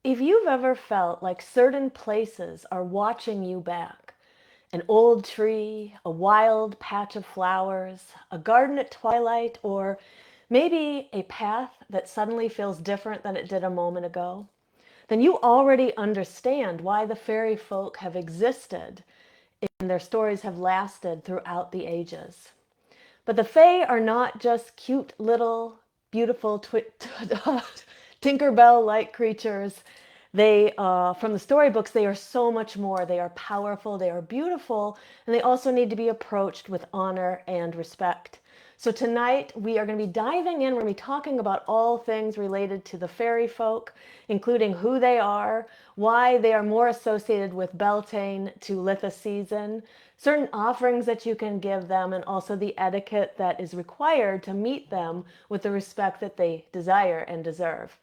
If you've ever felt like certain places are watching you back, an old tree, a wild patch of flowers, a garden at twilight, or maybe a path that suddenly feels different than it did a moment ago, then you already understand why the fairy folk have existed and their stories have lasted throughout the ages. But the Fae are not just cute little beautiful Tinkerbell-like creatures. They, from the storybooks, they are so much more. They are powerful, they are beautiful, and they also need to be approached with honor and respect. So tonight we are going to be diving in. We're going to be talking about all things related to the fairy folk, including who they are, why they are more associated with Beltane to Litha season, certain offerings that you can give them, and also the etiquette that is required to meet them with the respect that they desire and deserve.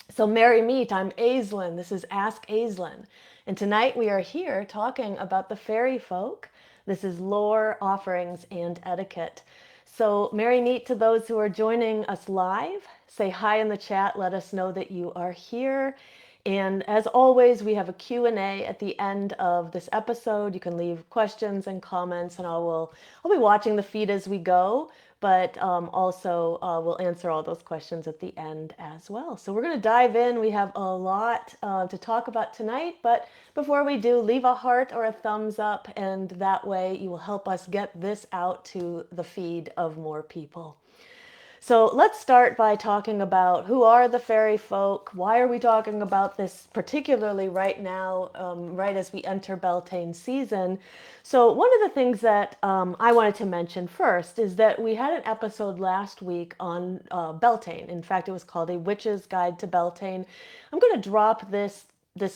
So merry meet, I'm Aislin. This is Ask Aislin. And tonight we are here talking about the fairy folk. This is lore, offerings, and etiquette. So merry meet to those who are joining us live. Say hi in the chat, let us know that you are here. And as always, we have a Q&A at the end of this episode. You can leave questions and comments, and I'll be watching the feed as we go, but also we'll answer all those questions at the end as well. So we're going to dive in. We have a lot to talk about tonight, but before we do, leave a heart or a thumbs up, and that way you will help us get this out to the feed of more people. So let's start by talking about who are the fairy folk. Why are we talking about this particularly right now, right as we enter Beltane season? So one of the things that I wanted to mention first is that we had an episode last week on Beltane. In fact, it was called A Witch's Guide to Beltane. I'm going to drop this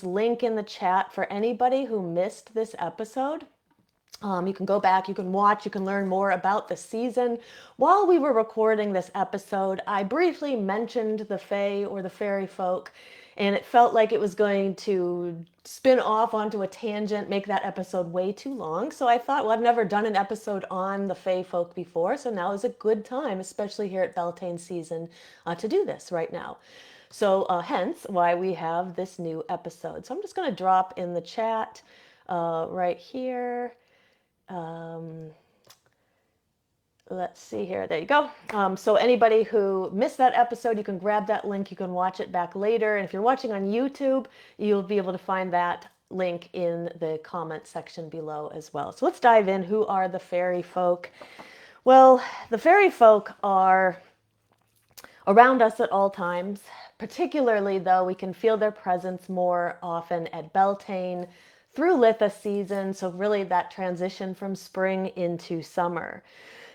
link in the chat for anybody who missed this episode. You can go back, you can watch, you can learn more about the season. While we were recording this episode, I briefly mentioned the Fae or the fairy folk, and it felt like it was going to spin off onto a tangent, make that episode way too long. So I thought, well, I've never done an episode on the Fae folk before, so now is a good time, especially here at Beltane season, to do this right now. So hence why we have this new episode. So I'm just going to drop in the chat right here. Let's see here. There you go. So anybody who missed that episode, you can grab that link. You can watch it back later. And if you're watching on YouTube, you'll be able to find that link in the comment section below as well. So let's dive in. Who are the fairy folk? Well, the fairy folk are around us at all times. Particularly, though, we can feel their presence more often at Beltane through Litha season, so really that transition from spring into summer.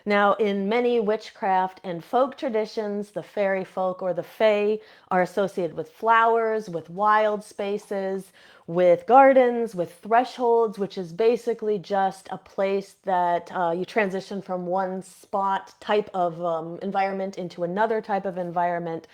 Now, in many witchcraft and folk traditions, the fairy folk or the fae are associated with flowers, with wild spaces, with gardens, with thresholds, which is basically just a place that you transition from one spot type of environment into another type of environment.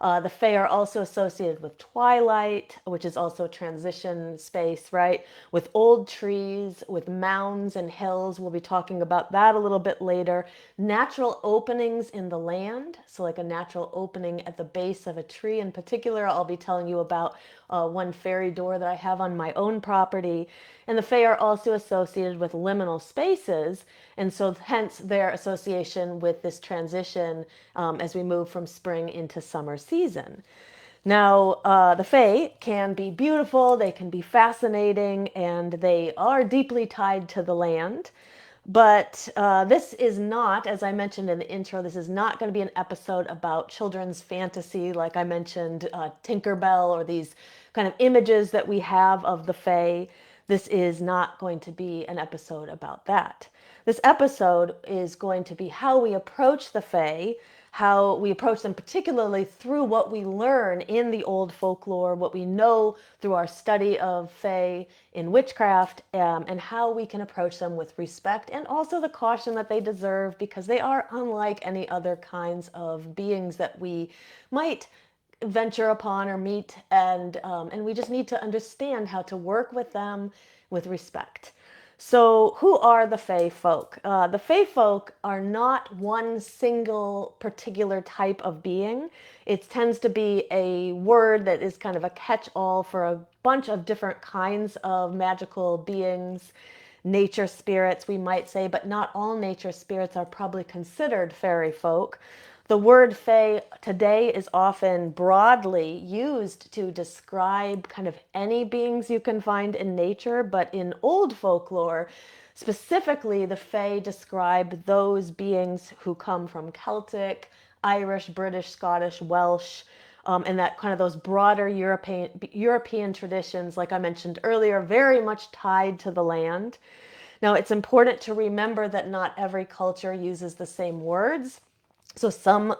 The Fae are also associated with twilight, which is also a transition space, right? With old trees, with mounds and hills. We'll be talking about that a little bit later. Natural openings in the land, so like a natural opening at the base of a tree. In particular, I'll be telling you about one fairy door that I have on my own property. And the Fae are also associated with liminal spaces, and so hence their association with this transition as we move from spring into summer season. Now, the Fae can be beautiful, they can be fascinating, and they are deeply tied to the land. But this is not, as I mentioned in the intro, this is not going to be an episode about children's fantasy, like I mentioned, Tinkerbell, or these kind of images that we have of the Fae. This is not going to be an episode about that. This episode is going to be how we approach the Fae, how we approach them particularly through what we learn in the old folklore, what we know through our study of Fae in witchcraft, and how we can approach them with respect and also the caution that they deserve, because they are unlike any other kinds of beings that we might venture upon or meet, and we just need to understand how to work with them with respect. So, who are the Fae folk? The Fae folk are not one single particular type of being. It tends to be a word that is kind of a catch all for a bunch of different kinds of magical beings, nature spirits, we might say, but not all nature spirits are probably considered fairy folk. The word fae today is often broadly used to describe kind of any beings you can find in nature, but in old folklore, specifically, the fae describe those beings who come from Celtic, Irish, British, Scottish, Welsh, and that kind of those broader European traditions, like I mentioned earlier, very much tied to the land. Now, it's important to remember that not every culture uses the same words. So some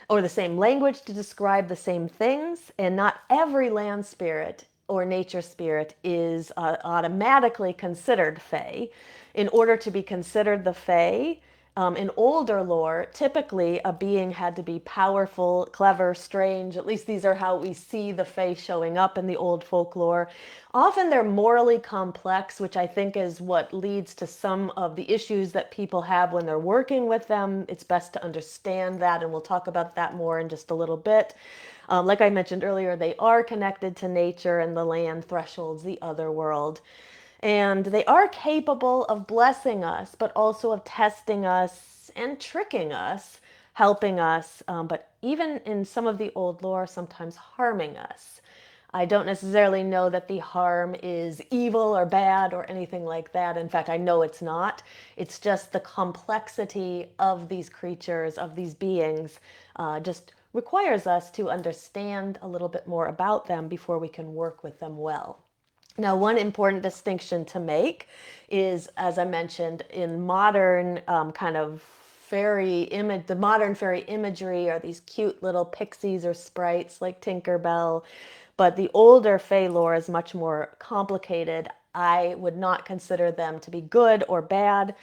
or the same language to describe the same things, and not every land spirit or nature spirit is automatically considered fae. In order to be considered the fae, in older lore, typically a being had to be powerful, clever, strange. At least these are how we see the fae showing up in the old folklore. Often they're morally complex, which I think is what leads to some of the issues that people have when they're working with them. It's best to understand that, and we'll talk about that more in just a little bit. Like I mentioned earlier, they are connected to nature and the land thresholds, the other world. And they are capable of blessing us, but also of testing us and tricking us, helping us, but even in some of the old lore, sometimes harming us. I don't necessarily know that the harm is evil or bad or anything like that. In fact, I know it's not. It's just the complexity of these creatures, of these beings, just requires us to understand a little bit more about them before we can work with them well. Now, one important distinction to make is, as I mentioned, in modern kind of the modern fairy imagery are these cute little pixies or sprites like Tinkerbell, but the older fae lore is much more complicated. I would not consider them to be good or bad.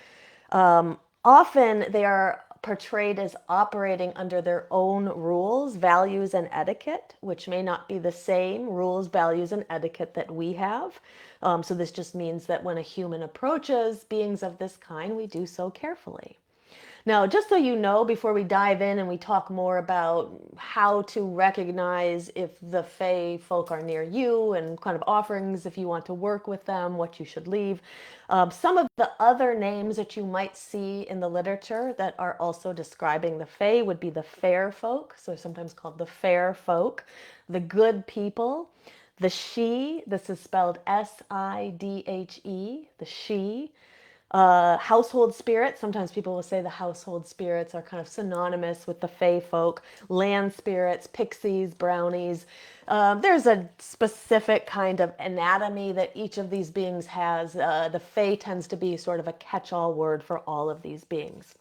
Often they are portrayed as operating under their own rules, values, and etiquette, which may not be the same rules, values, and etiquette that we have. So this just means that when a human approaches beings of this kind, we do so carefully. Now, just so you know, before we dive in and we talk more about how to recognize if the Fae folk are near you and kind of offerings if you want to work with them, what you should leave, some of the other names that you might see in the literature that are also describing the Fae would be the fair folk, so sometimes called the fair folk, the good people, the she, this is spelled Sidhe, the she, household spirits. Sometimes people will say the household spirits are kind of synonymous with the fae folk. Land spirits, pixies, brownies. There's a specific kind of anatomy that each of these beings has. The fae tends to be sort of a catch-all word for all of these beings.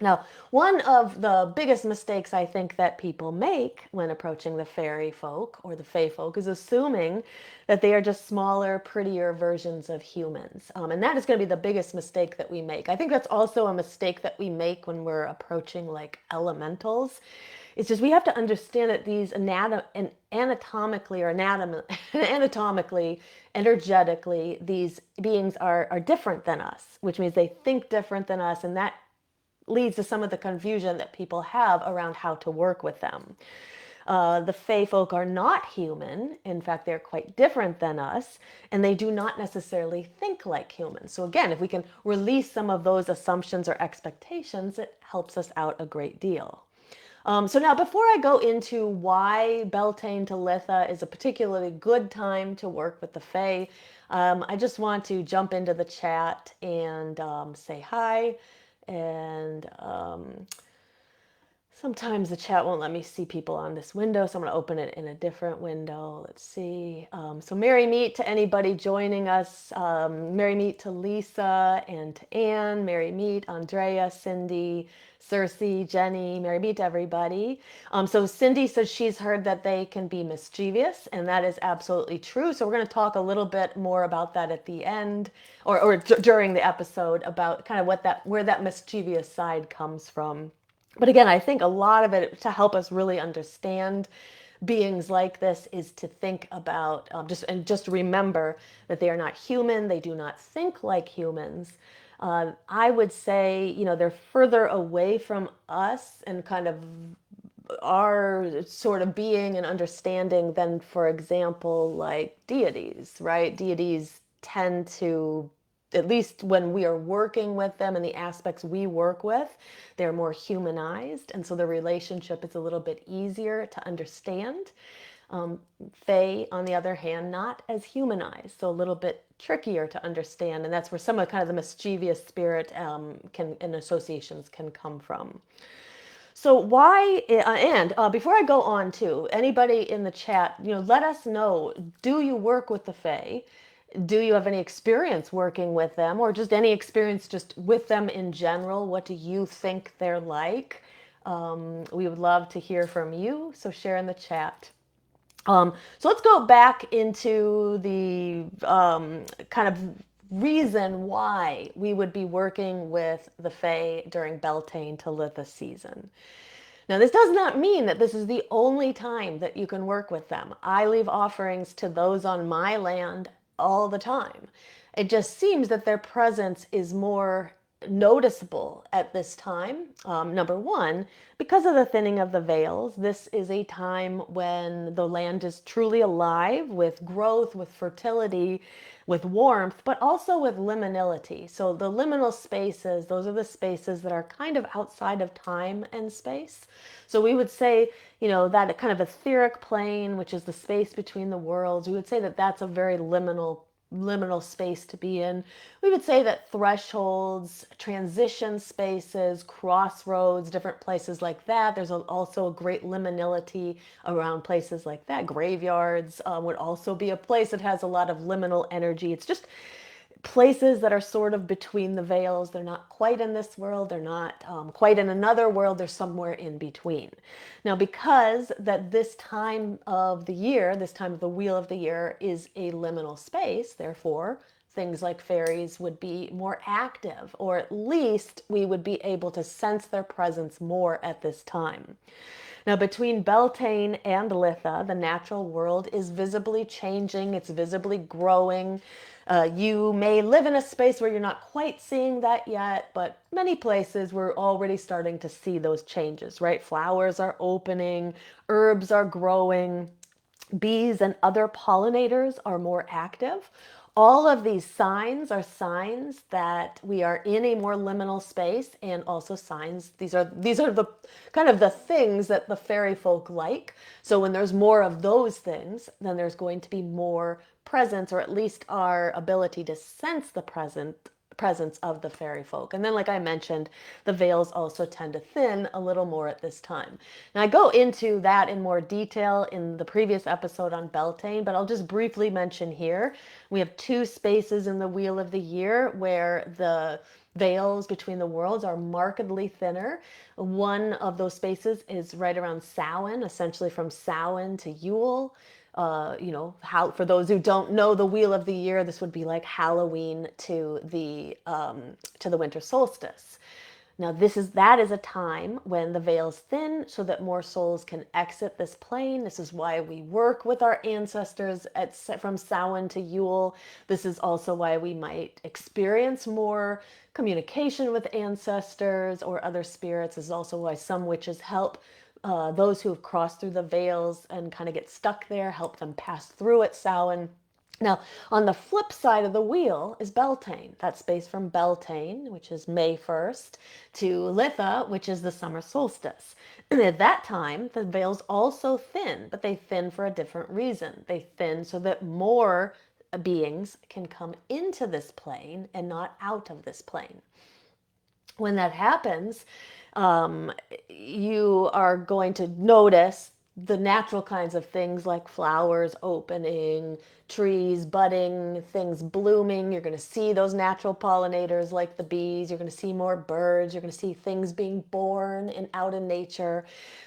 Now, one of the biggest mistakes I think that people make when approaching the fairy folk or the fae folk is assuming that they are just smaller, prettier versions of humans. And that is going to be the biggest mistake that we make. I think that's also a mistake that we make when we're approaching like elementals. It's just we have to understand that these anatomically or anatomically, energetically, these beings are different than us, which means they think different than us, and that leads to some of the confusion that people have around how to work with them. The Fae folk are not human. In fact, they're quite different than us, and they do not necessarily think like humans. So again, if we can release some of those assumptions or expectations, it helps us out a great deal. So now, before I go into why Beltane to Litha is a particularly good time to work with the Fae, I just want to jump into the chat and say hi. And sometimes the chat won't let me see people on this window, so I'm going to open it in a different window. Let's see. So Merry Meet to anybody joining us. Merry Meet to Lisa and to Anne. Merry Meet, Andrea, Cindy, Cersei, Jenny. Merry Meet to everybody. So Cindy says she's heard that they can be mischievous, and that is absolutely true. So we're going to talk a little bit more about that at the end, or during the episode, about kind of where that mischievous side comes from. But again, I think a lot of it to help us really understand beings like this is to think about just remember that they are not human. They do not think like humans. I would say, they're further away from us and kind of our sort of being and understanding than, for example, like deities, right? Deities tend to, at least when we are working with them and the aspects we work with, they're more humanized. And so the relationship is a little bit easier to understand. Fae, on the other hand, not as humanized, so a little bit trickier to understand. And that's where some of kind of the mischievous spirit can and associations can come from. So why, and before I go on to anybody in the chat, let us know, do you work with the Fae? Do you have any experience working with them or just any experience just with them in general? What do you think they're like? We would love to hear from you, so share in the chat. So let's go back into the kind of reason why we would be working with the Fae during Beltane to Litha season. Now, this does not mean that this is the only time that you can work with them. I leave offerings to those on my land all the time. It just seems that their presence is more noticeable at this time. Number one, because of the thinning of the veils, this is a time when the land is truly alive with growth, with fertility, with warmth, but also with liminality. So the liminal spaces, those are the spaces that are kind of outside of time and space. So we would say, that kind of etheric plane, which is the space between the worlds, we would say that that's a very liminal space to be in. We would say that thresholds, transition spaces, crossroads, different places like that. There's also a great liminality around places like that. Graveyards would also be a place that has a lot of liminal energy. It's just places that are sort of between the veils. They're not quite in this world. They're not quite in another world. They're somewhere in between. Now, because that this time of the year, this time of the wheel of the year is a liminal space, therefore, things like fairies would be more active, or at least we would be able to sense their presence more at this time. Now, between Beltane and Litha, the natural world is visibly changing, it's visibly growing. You may live in a space where you're not quite seeing that yet, but many places we're already starting to see those changes, right? Flowers are opening, herbs are growing, bees and other pollinators are more active. All of these signs are signs that we are in a more liminal space, and also signs, these are the kind of the things that the fairy folk like. So when there's more of those things, then there's going to be more presence, or at least our ability to sense the presence of the fairy folk. And then, like I mentioned, the veils also tend to thin a little more at this time. Now, I go into that in more detail in the previous episode on Beltane, but I'll just briefly mention here. We have two spaces in the Wheel of the Year where the veils between the worlds are markedly thinner. One of those spaces is right around Samhain, essentially from Samhain to Yule. How, for those who don't know the Wheel of the Year, this would be like Halloween to the winter solstice. Now, that is a time when the veils thin so that more souls can exit this plane. This is why we work with our ancestors from Samhain to Yule. This is also why we might experience more communication with ancestors or other spirits. This is also why some witches help those who have crossed through the veils and kind of get stuck there, help them pass through at Samhain. Now, on the flip side of the wheel is Beltane. That space from Beltane, which is May 1st, to Litha, which is the summer solstice. And at that time, the veils also thin, but they thin for a different reason. They thin so that more beings can come into this plane and not out of this plane. When that happens, you are going to notice the natural kinds of things like flowers opening, trees budding, things blooming. You're going to see those natural pollinators like the bees. You're going to see more birds. You're going to see things being born and out in nature.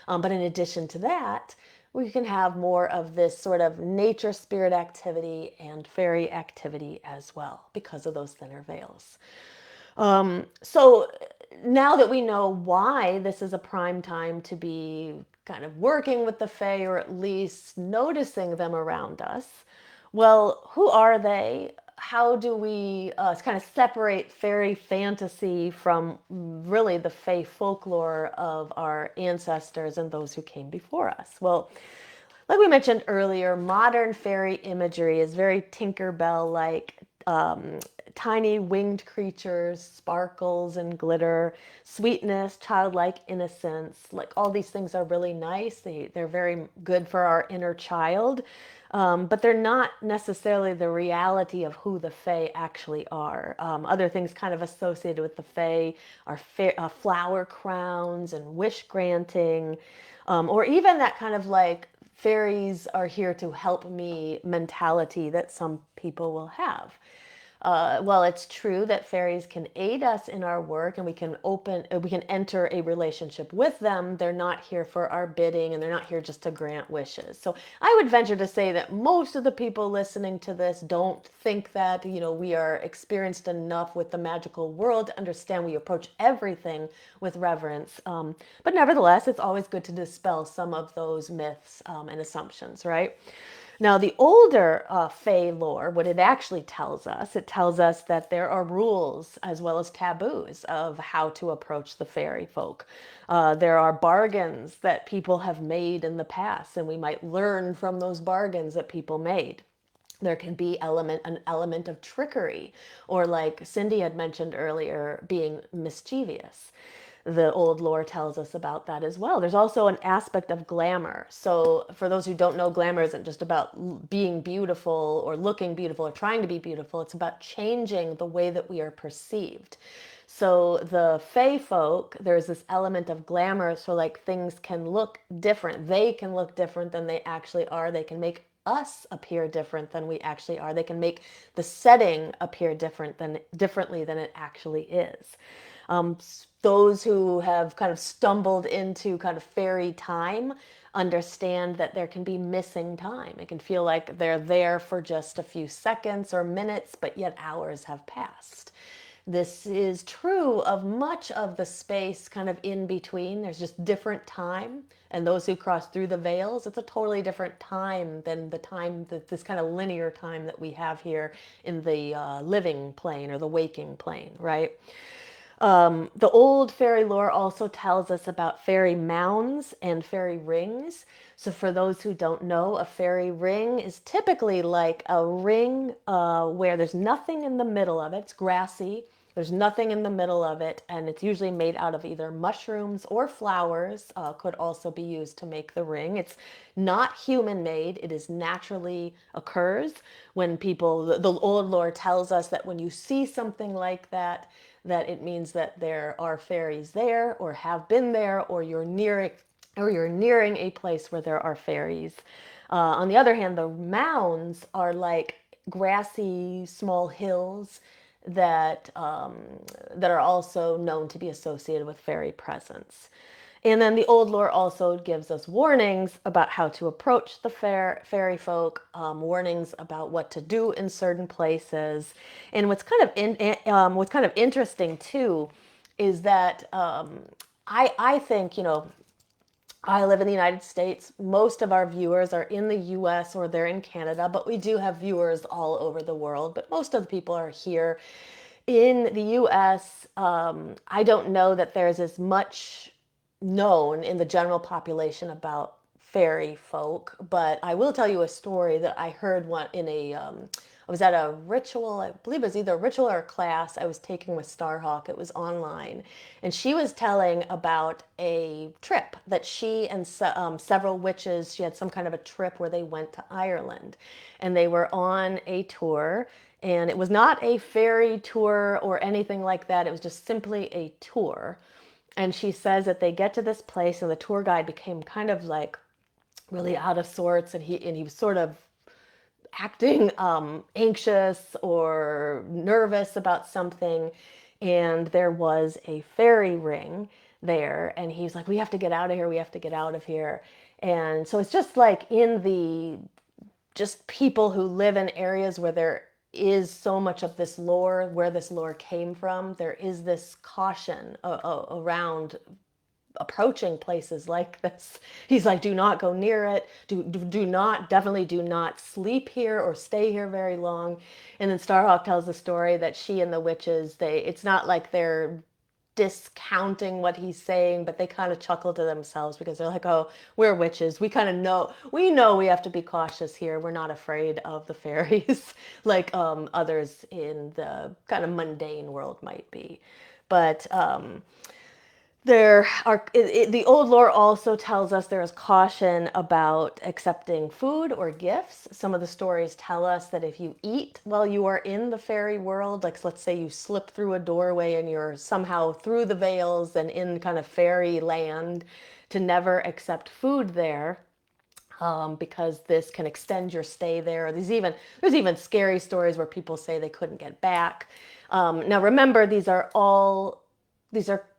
But in addition to that, we can have more of this sort of nature spirit activity and fairy activity as well because of those thinner veils. So now that we know why this is a prime time to be kind of working with the fae, or at least noticing them around us. Well, who are they? How do we kind of separate fairy fantasy from really the fae folklore of our ancestors and those who came before us? Well, like we mentioned earlier, modern fairy imagery is very Tinkerbell like. Um, Tiny winged creatures, sparkles and glitter, sweetness, childlike innocence. Like all these things are really nice. They're very good for our inner child. But they're not necessarily the reality of who the Fae actually are. Other things kind of associated with the Fae are flower crowns and wish granting, or even that kind of like fairies are here to help me mentality that some people will have. Well, it's true that fairies can aid us in our work, and we can enter a relationship with them. They're not here for our bidding, and they're not here just to grant wishes. So I would venture to say that most of the people listening to this don't think that, we are experienced enough with the magical world to understand we approach everything with reverence. But nevertheless, it's always good to dispel some of those myths and assumptions, right? Now, the older Fey lore, what it tells us that there are rules as well as taboos of how to approach the fairy folk. There are bargains that people have made in the past, and we might learn from those bargains that people made. There can be an element of trickery, or like Cindy had mentioned earlier, being mischievous. The old lore tells us about that as well. There's also an aspect of glamour. So, for those who don't know, glamour isn't just about being beautiful or looking beautiful or trying to be beautiful. It's about changing the way that we are perceived. So, the Fae folk, there's this element of glamour. So, like things can look different. They can look different than they actually are. They can make us appear different than we actually are. They can make the setting appear differently than it actually is. Um, those who have kind of stumbled into kind of fairy time understand that there can be missing time. It can feel like they're there for just a few seconds or minutes, but yet hours have passed. This is true of much of the space kind of in between. There's just different time. And those who cross through the veils, it's a totally different time than the time, that this kind of linear time that we have here in the living plane or the waking plane, right? The old fairy lore also tells us about fairy mounds and fairy rings. So, for those who don't know, a fairy ring is typically like a ring where there's nothing in the middle of it. It's grassy. There's nothing in the middle of it, and it's usually made out of either mushrooms or flowers. Could also be used to make the ring. It's not human made. It is naturally occurs when people. The old lore tells us that when you see something like that, that it means that there are fairies there, or have been there, or you're nearing a place where there are fairies. On the other hand, the mounds are like grassy small hills that are also known to be associated with fairy presence. And then the old lore also gives us warnings about how to approach the fairy folk, warnings about what to do in certain places. And what's kind of interesting too is that I think, I live in the United States. Most of our viewers are in the US or they're in Canada, but we do have viewers all over the world. But most of the people are here in the US. I don't know that there's as much known in the general population about fairy folk, but I will tell you a story that I heard one in a. I was at a ritual, I believe it was either a ritual or a class I was taking with Starhawk. It was online. And she was telling about a trip that she and several witches, she had some kind of a trip where they went to Ireland. And they were on a tour. And it was not a fairy tour or anything like that. It was just simply a tour. And she says that they get to this place, and the tour guide became kind of like really out of sorts, and he was sort of acting anxious or nervous about something. And there was a fairy ring there, and he's like, "We have to get out of here. We have to get out of here." And so it's just like in the just people who live in areas where there is so much of this lore, where this lore came from, there is this caution around approaching places like this. He's like, do not go near it. Do not, definitely do not sleep here or stay here very long. And then Starhawk tells the story that she and the witches, it's not like they're discounting what he's saying, but they kind of chuckle to themselves because they're like, oh, we're witches. We kind of know, we have to be cautious here. We're not afraid of the fairies like others in the kind of mundane world might be. But the old lore also tells us there is caution about accepting food or gifts. Some of the stories tell us that if you eat while you are in the fairy world, like let's say you slip through a doorway and you're somehow through the veils and in kind of fairy land, to never accept food there. Because this can extend your stay there. There's even scary stories where people say they couldn't get back. Now remember, these are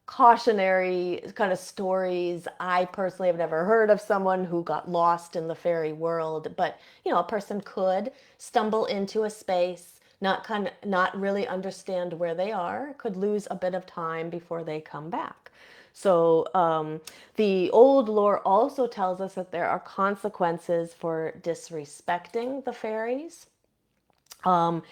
cautionary kind of stories. I personally have never heard of someone who got lost in the fairy world, but a person could stumble into a space, not really understand where they are, could lose a bit of time before they come back. So the old lore also tells us that there are consequences for disrespecting the fairies. Um,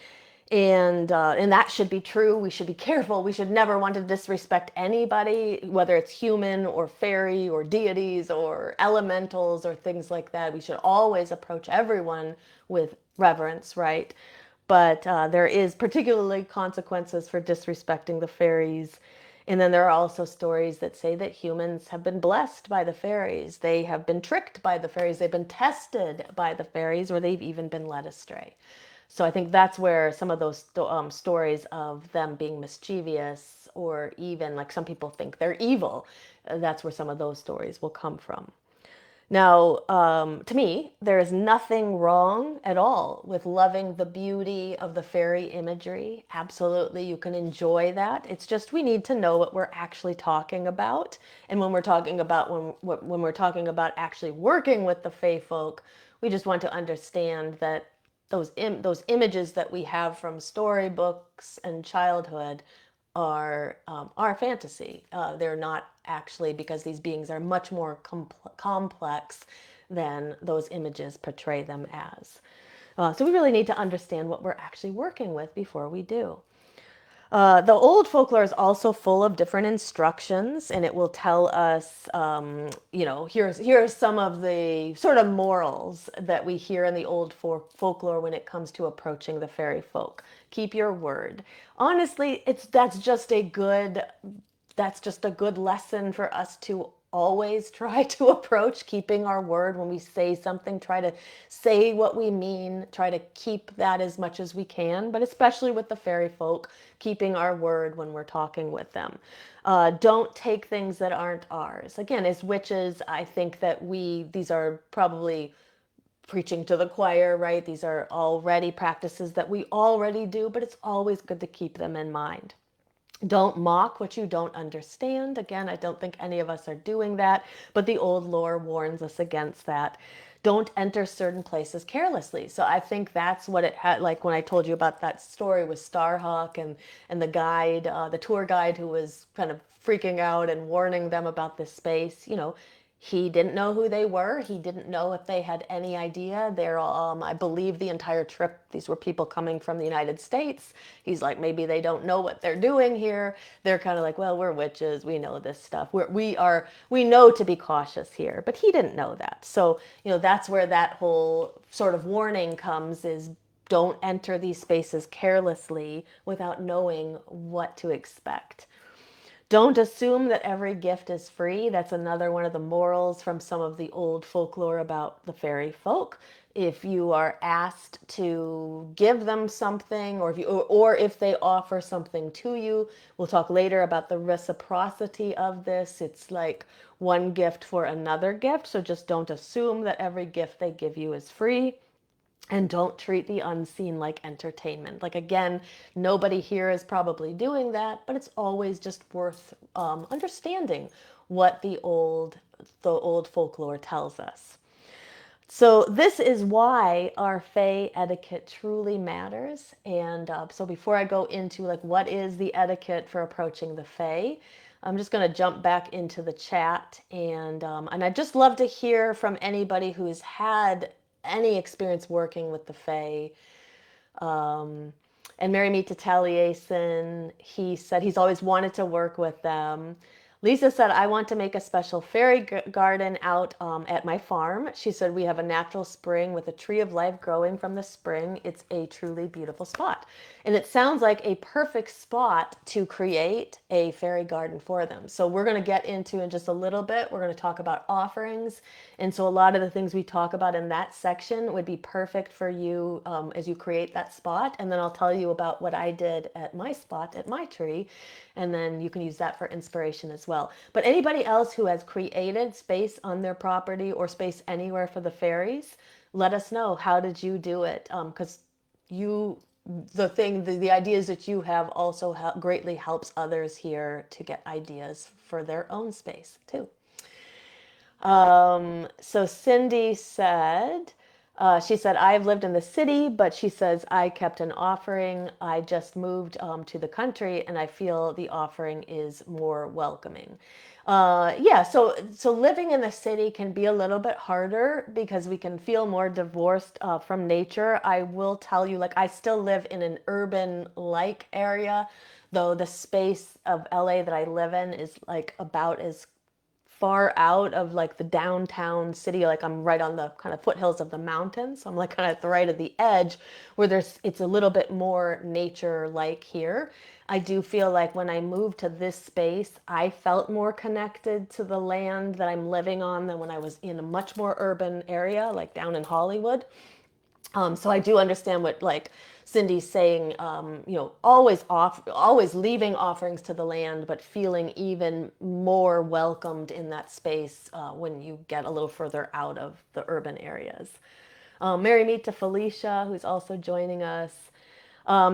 and that should be true. We should be careful. We should never want to disrespect anybody, whether it's human or fairy or deities or elementals or things like that. We should always approach everyone with reverence, right? But there is particularly consequences for disrespecting the fairies. And then there are also stories that say that humans have been blessed by the fairies. They have been tricked by the fairies. They've been tested by the fairies, or they've even been led astray. So I think that's where some of those stories of them being mischievous, or even like some people think they're evil, that's where some of those stories will come from. Now, to me, there is nothing wrong at all with loving the beauty of the fairy imagery. Absolutely, you can enjoy that. It's just we need to know what we're actually talking about. And when we're talking about when we're talking about actually working with the fae folk, we just want to understand that those images that we have from storybooks and childhood are fantasy. They're not actually, because these beings are much more complex than those images portray them as. So we really need to understand what we're actually working with before we do. The old folklore is also full of different instructions, and it will tell us, here's some of the sort of morals that we hear in the old folklore when it comes to approaching the fairy folk. Keep your word. Honestly, that's just a good lesson for us to always try to approach keeping our word. When we say something, try to say what we mean, try to keep that as much as we can, but especially with the fairy folk, keeping our word when we're talking with them. Don't take things that aren't ours. Again, as witches, I think that these are probably preaching to the choir, right? These are already practices that we already do, but it's always good to keep them in mind. Don't mock what you don't understand. Again, I don't think any of us are doing that, but the old lore warns us against that. Don't enter certain places carelessly. So I think that's what it had, like when I told you about that story with Starhawk and the guide, the tour guide who was kind of freaking out and warning them about this space. He didn't know who they were. He didn't know if they had any idea. I believe the entire trip, these were people coming from the United States. He's like, maybe they don't know what they're doing here. They're kind of like, well, we're witches. We know this stuff. We know to be cautious here. But he didn't know that. So, that's where that whole sort of warning comes, is don't enter these spaces carelessly without knowing what to expect. Don't assume that every gift is free. That's another one of the morals from some of the old folklore about the fairy folk. If you are asked to give them something, or if they offer something to you, we'll talk later about the reciprocity of this. It's like one gift for another gift. So just don't assume that every gift they give you is free. And don't treat the unseen like entertainment. Like, again, nobody here is probably doing that, but it's always just worth understanding what the old folklore tells us. So this is why our Fae etiquette truly matters. And so before I go into like what is the etiquette for approaching the Fae, I'm just going to jump back into the chat, and I'd just love to hear from anybody who's had any experience working with the Fae. Um, and Mary Meet to Taliesin, he said he's always wanted to work with them. Lisa said, I want to make a special fairy garden out at my farm. She said, we have a natural spring with a tree of life growing from the spring. It's a truly beautiful spot. And it sounds like a perfect spot to create a fairy garden for them. So we're going to get into in just a little bit. We're going to talk about offerings. And so a lot of the things we talk about in that section would be perfect for you as you create that spot. And then I'll tell you about what I did at my spot, at my tree. And then you can use that for inspiration as well. But anybody else who has created space on their property or space anywhere for the fairies, let us know. How did you do it? Because you, the ideas that you have also greatly helps others here to get ideas for their own space too. So Cindy said, she said, I've lived in the city, but she says, I kept an offering. I just moved to the country and I feel the offering is more welcoming. Yeah, so living in the city can be a little bit harder because we can feel more divorced from nature. I will tell you, like, I still live in an urban-like area, though the space of LA that I live in is like about as far out of like the downtown city. Like I'm right on the kind of foothills of the mountains, so I'm like kind of at the right of the edge where it's a little bit more nature like here. I do feel like when I moved to this space, I felt more connected to the land that I'm living on than when I was in a much more urban area like down in Hollywood. So I do understand what like Cindy's saying. Always leaving offerings to the land, but feeling even more welcomed in that space when you get a little further out of the urban areas. Mary Meet to Felicia, who's also joining us.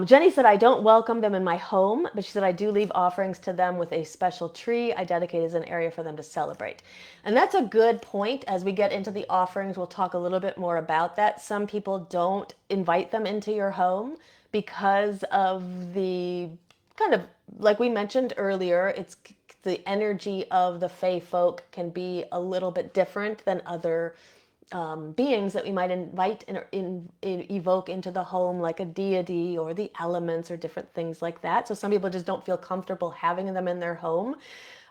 Jenny said, I don't welcome them in my home, but she said, I do leave offerings to them with a special tree I dedicate as an area for them to celebrate. And that's a good point. As we get into the offerings, we'll talk a little bit more about that. Some people don't invite them into your home because of the kind of, like we mentioned earlier, it's the energy of the Fae folk can be a little bit different than other beings that we might invite evoke into the home, like a deity or the elements or different things like that. So some people just don't feel comfortable having them in their home.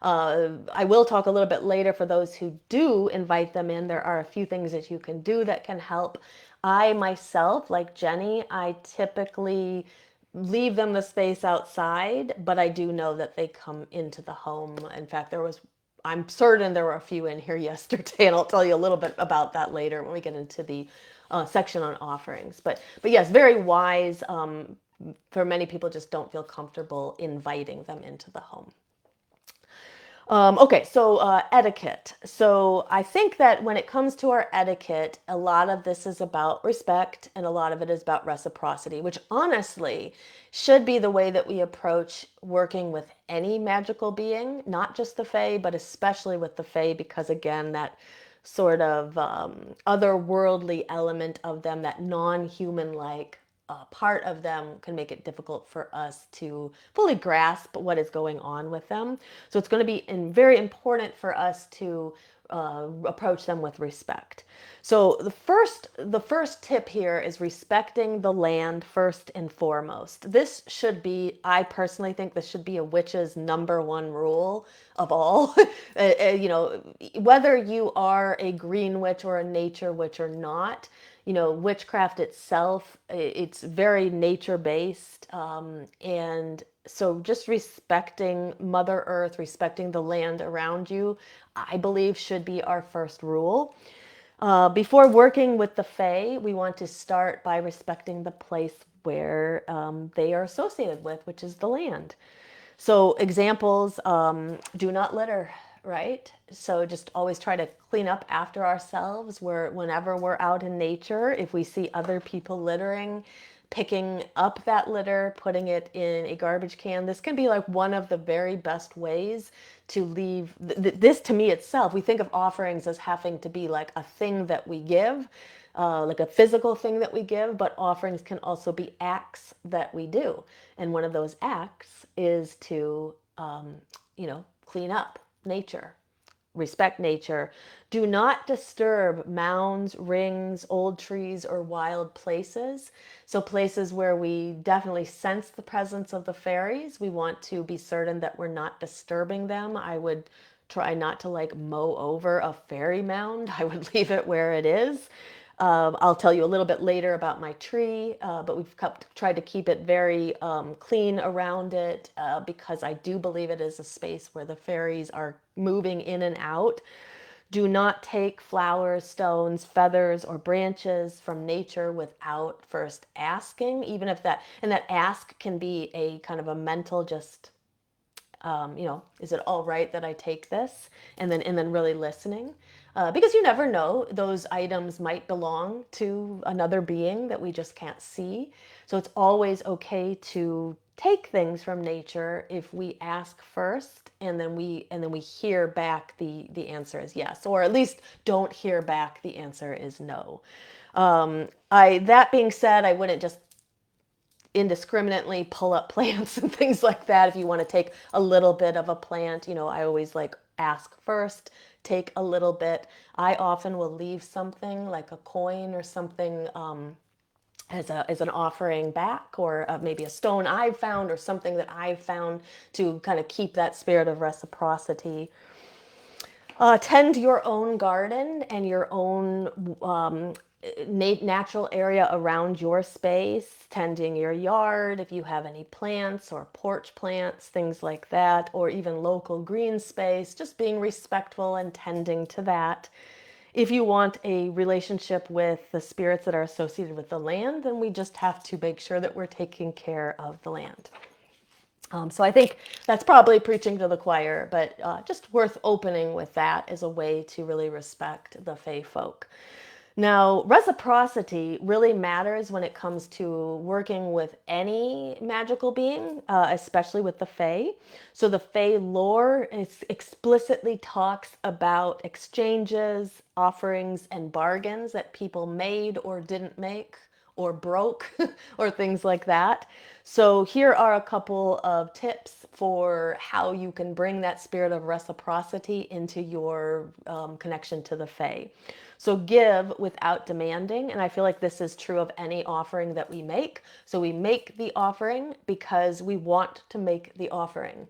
I will talk a little bit later for those who do invite them in. There are a few things that you can do that can help. I myself, like Jenny, I typically leave them the space outside, but I do know that they come into the home. In fact, I'm certain there were a few in here yesterday, and I'll tell you a little bit about that later when we get into the section on offerings. But yes, very wise. For many people, just don't feel comfortable inviting them into the home. Okay, so etiquette. So I think that when it comes to our etiquette, a lot of this is about respect and a lot of it is about reciprocity, which honestly should be the way that we approach working with any magical being, not just the Fae, but especially with the Fae, because again, that sort of otherworldly element of them, that non-human like part of them can make it difficult for us to fully grasp what is going on with them. So it's going to be very important for us to approach them with respect. So the first tip here is respecting the land first and foremost. This should be, I personally think this should be a witch's number one rule of all. Whether you are a green witch or a nature witch or not, witchcraft itself, it's very nature based. And so just respecting Mother Earth, respecting the land around you, I believe should be our first rule. Before working with the Fae, we want to start by respecting the place where they are associated with, which is the land. So examples, do not litter, right? So just always try to clean up after ourselves whenever we're out in nature. If we see other people littering, picking up that litter, putting it in a garbage can. This can be like one of the very best ways to leave this. To me itself, we think of offerings as having to be like a thing that we give, like a physical thing that we give, but offerings can also be acts that we do. And one of those acts is to, clean up nature, respect nature. Do not disturb mounds, rings, old trees, or wild places. So, places where we definitely sense the presence of the fairies, we want to be certain that we're not disturbing them. I would try not to like mow over a fairy mound. I would leave it where it is. I'll tell you a little bit later about my tree, but we've tried to keep it very clean around it because I do believe it is a space where the fairies are moving in and out. Do not take flowers, stones, feathers, or branches from nature without first asking, even if that, and that ask can be a kind of a mental just is it all right that I take this? And then really listening. Because you never know, those items might belong to another being that we just can't see. So it's always okay to take things from nature if we ask first and then we hear back the answer is yes, or at least don't hear back the answer is no. I that being said, I wouldn't just indiscriminately pull up plants and things like that. If you want to take a little bit of a plant, I always like ask first, take a little bit. I often will leave something like a coin or something as an offering back, or maybe a stone I've found or something that I've found to kind of keep that spirit of reciprocity. Tend your own garden and your own natural area around your space, tending your yard if you have any plants or porch plants, things like that, or even local green space, just being respectful and tending to that. If you want a relationship with the spirits that are associated with the land, then we just have to make sure that we're taking care of the land. So I think that's probably preaching to the choir, but just worth opening with that as a way to really respect the Fae folk. Now, reciprocity really matters when it comes to working with any magical being, especially with the Fae. So the Fae lore explicitly talks about exchanges, offerings, and bargains that people made or didn't make or broke or things like that. So here are a couple of tips for how you can bring that spirit of reciprocity into your connection to the Fae. So give without demanding, and I feel like this is true of any offering that we make. So we make the offering because we want to make the offering.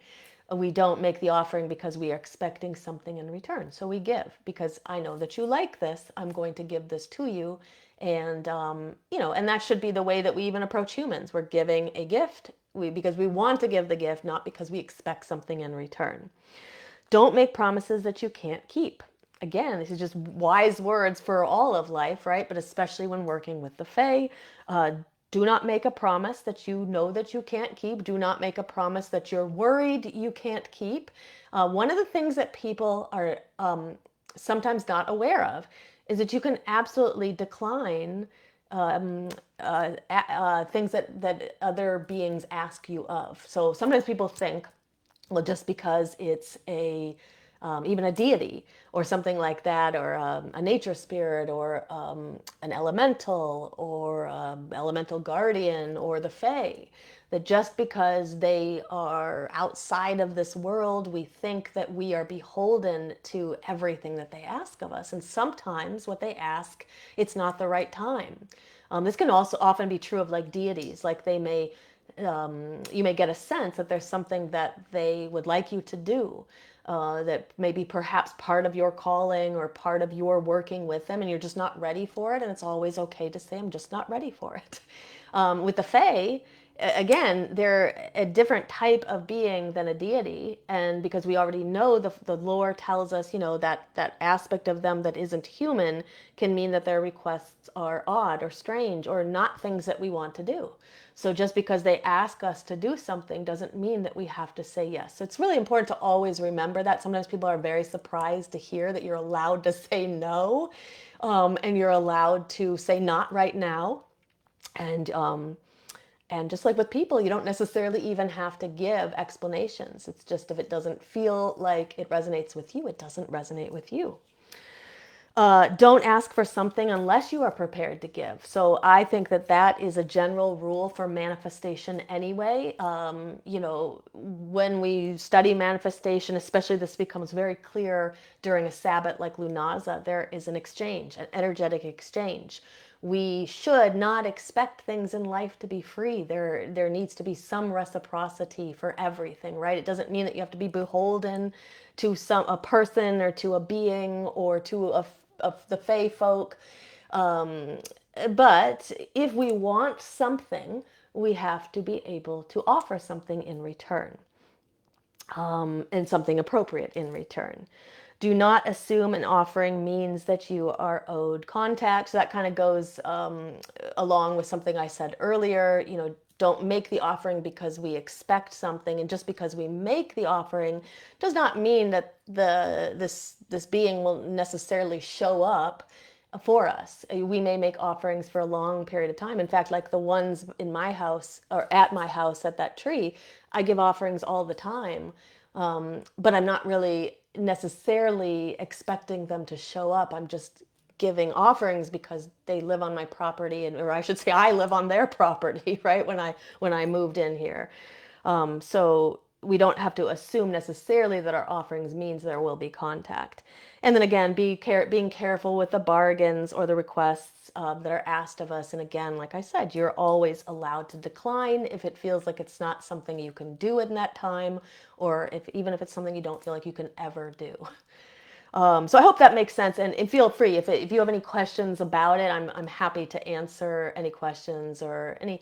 We don't make the offering because we are expecting something in return. So we give because I know that you like this. I'm going to give this to you. And that should be the way that we even approach humans. We're giving a gift because we want to give the gift, not because we expect something in return. Don't make promises that you can't keep. Again, this is just wise words for all of life, right? But especially when working with the Fae. Do not make a promise that you know that you can't keep. Do not make a promise that you're worried you can't keep. One of the things that people are sometimes not aware of is that you can absolutely decline things that other beings ask you of. So sometimes people think, well, just because it's even a deity or something like that, or a nature spirit, or an elemental, or elemental guardian, or the Fae, that just because they are outside of this world, we think that we are beholden to everything that they ask of us. And sometimes what they ask, it's not the right time. This can also often be true of like deities, like you may get a sense that there's something that they would like you to do, that may be perhaps part of your calling or part of your working with them, and you're just not ready for it. And it's always okay to say, I'm just not ready for it. With the Fae, again, they're a different type of being than a deity. And because we already know the lore tells us, that aspect of them that isn't human can mean that their requests are odd or strange or not things that we want to do. So just because they ask us to do something doesn't mean that we have to say yes. So it's really important to always remember that. Sometimes people are very surprised to hear that you're allowed to say no, and you're allowed to say not right now. And just like with people, you don't necessarily even have to give explanations. It's just if it doesn't feel like it resonates with you, it doesn't resonate with you. Don't ask for something unless you are prepared to give. So I think that that is a general rule for manifestation anyway. When we study manifestation, especially this becomes very clear during a Sabbath like Lunaza, there is an exchange, an energetic exchange. We should not expect things in life to be free. There needs to be some reciprocity for everything, right? It doesn't mean that you have to be beholden to a person or to a being or to of the Fey folk. Um, but if we want something, we have to be able to offer something in return, and something appropriate in return. Do not assume an offering means that you are owed contact. So that kind of goes along with something I said earlier. Don't make the offering because we expect something, and just because we make the offering does not mean that this being will necessarily show up for us. We may make offerings for a long period of time. In fact, like the ones in my house or at my house at that tree, I give offerings all the time. But I'm not really necessarily expecting them to show up. I'm just giving offerings because they live on my property, or I should say I live on their property, right? When I moved in here. So we don't have to assume necessarily that our offerings means there will be contact. And then again, being careful with the bargains or the requests that are asked of us. And again, like I said, you're always allowed to decline if it feels like it's not something you can do in that time, or even if it's something you don't feel like you can ever do. So I hope that makes sense, and feel free if you have any questions about it. I'm happy to answer any questions or any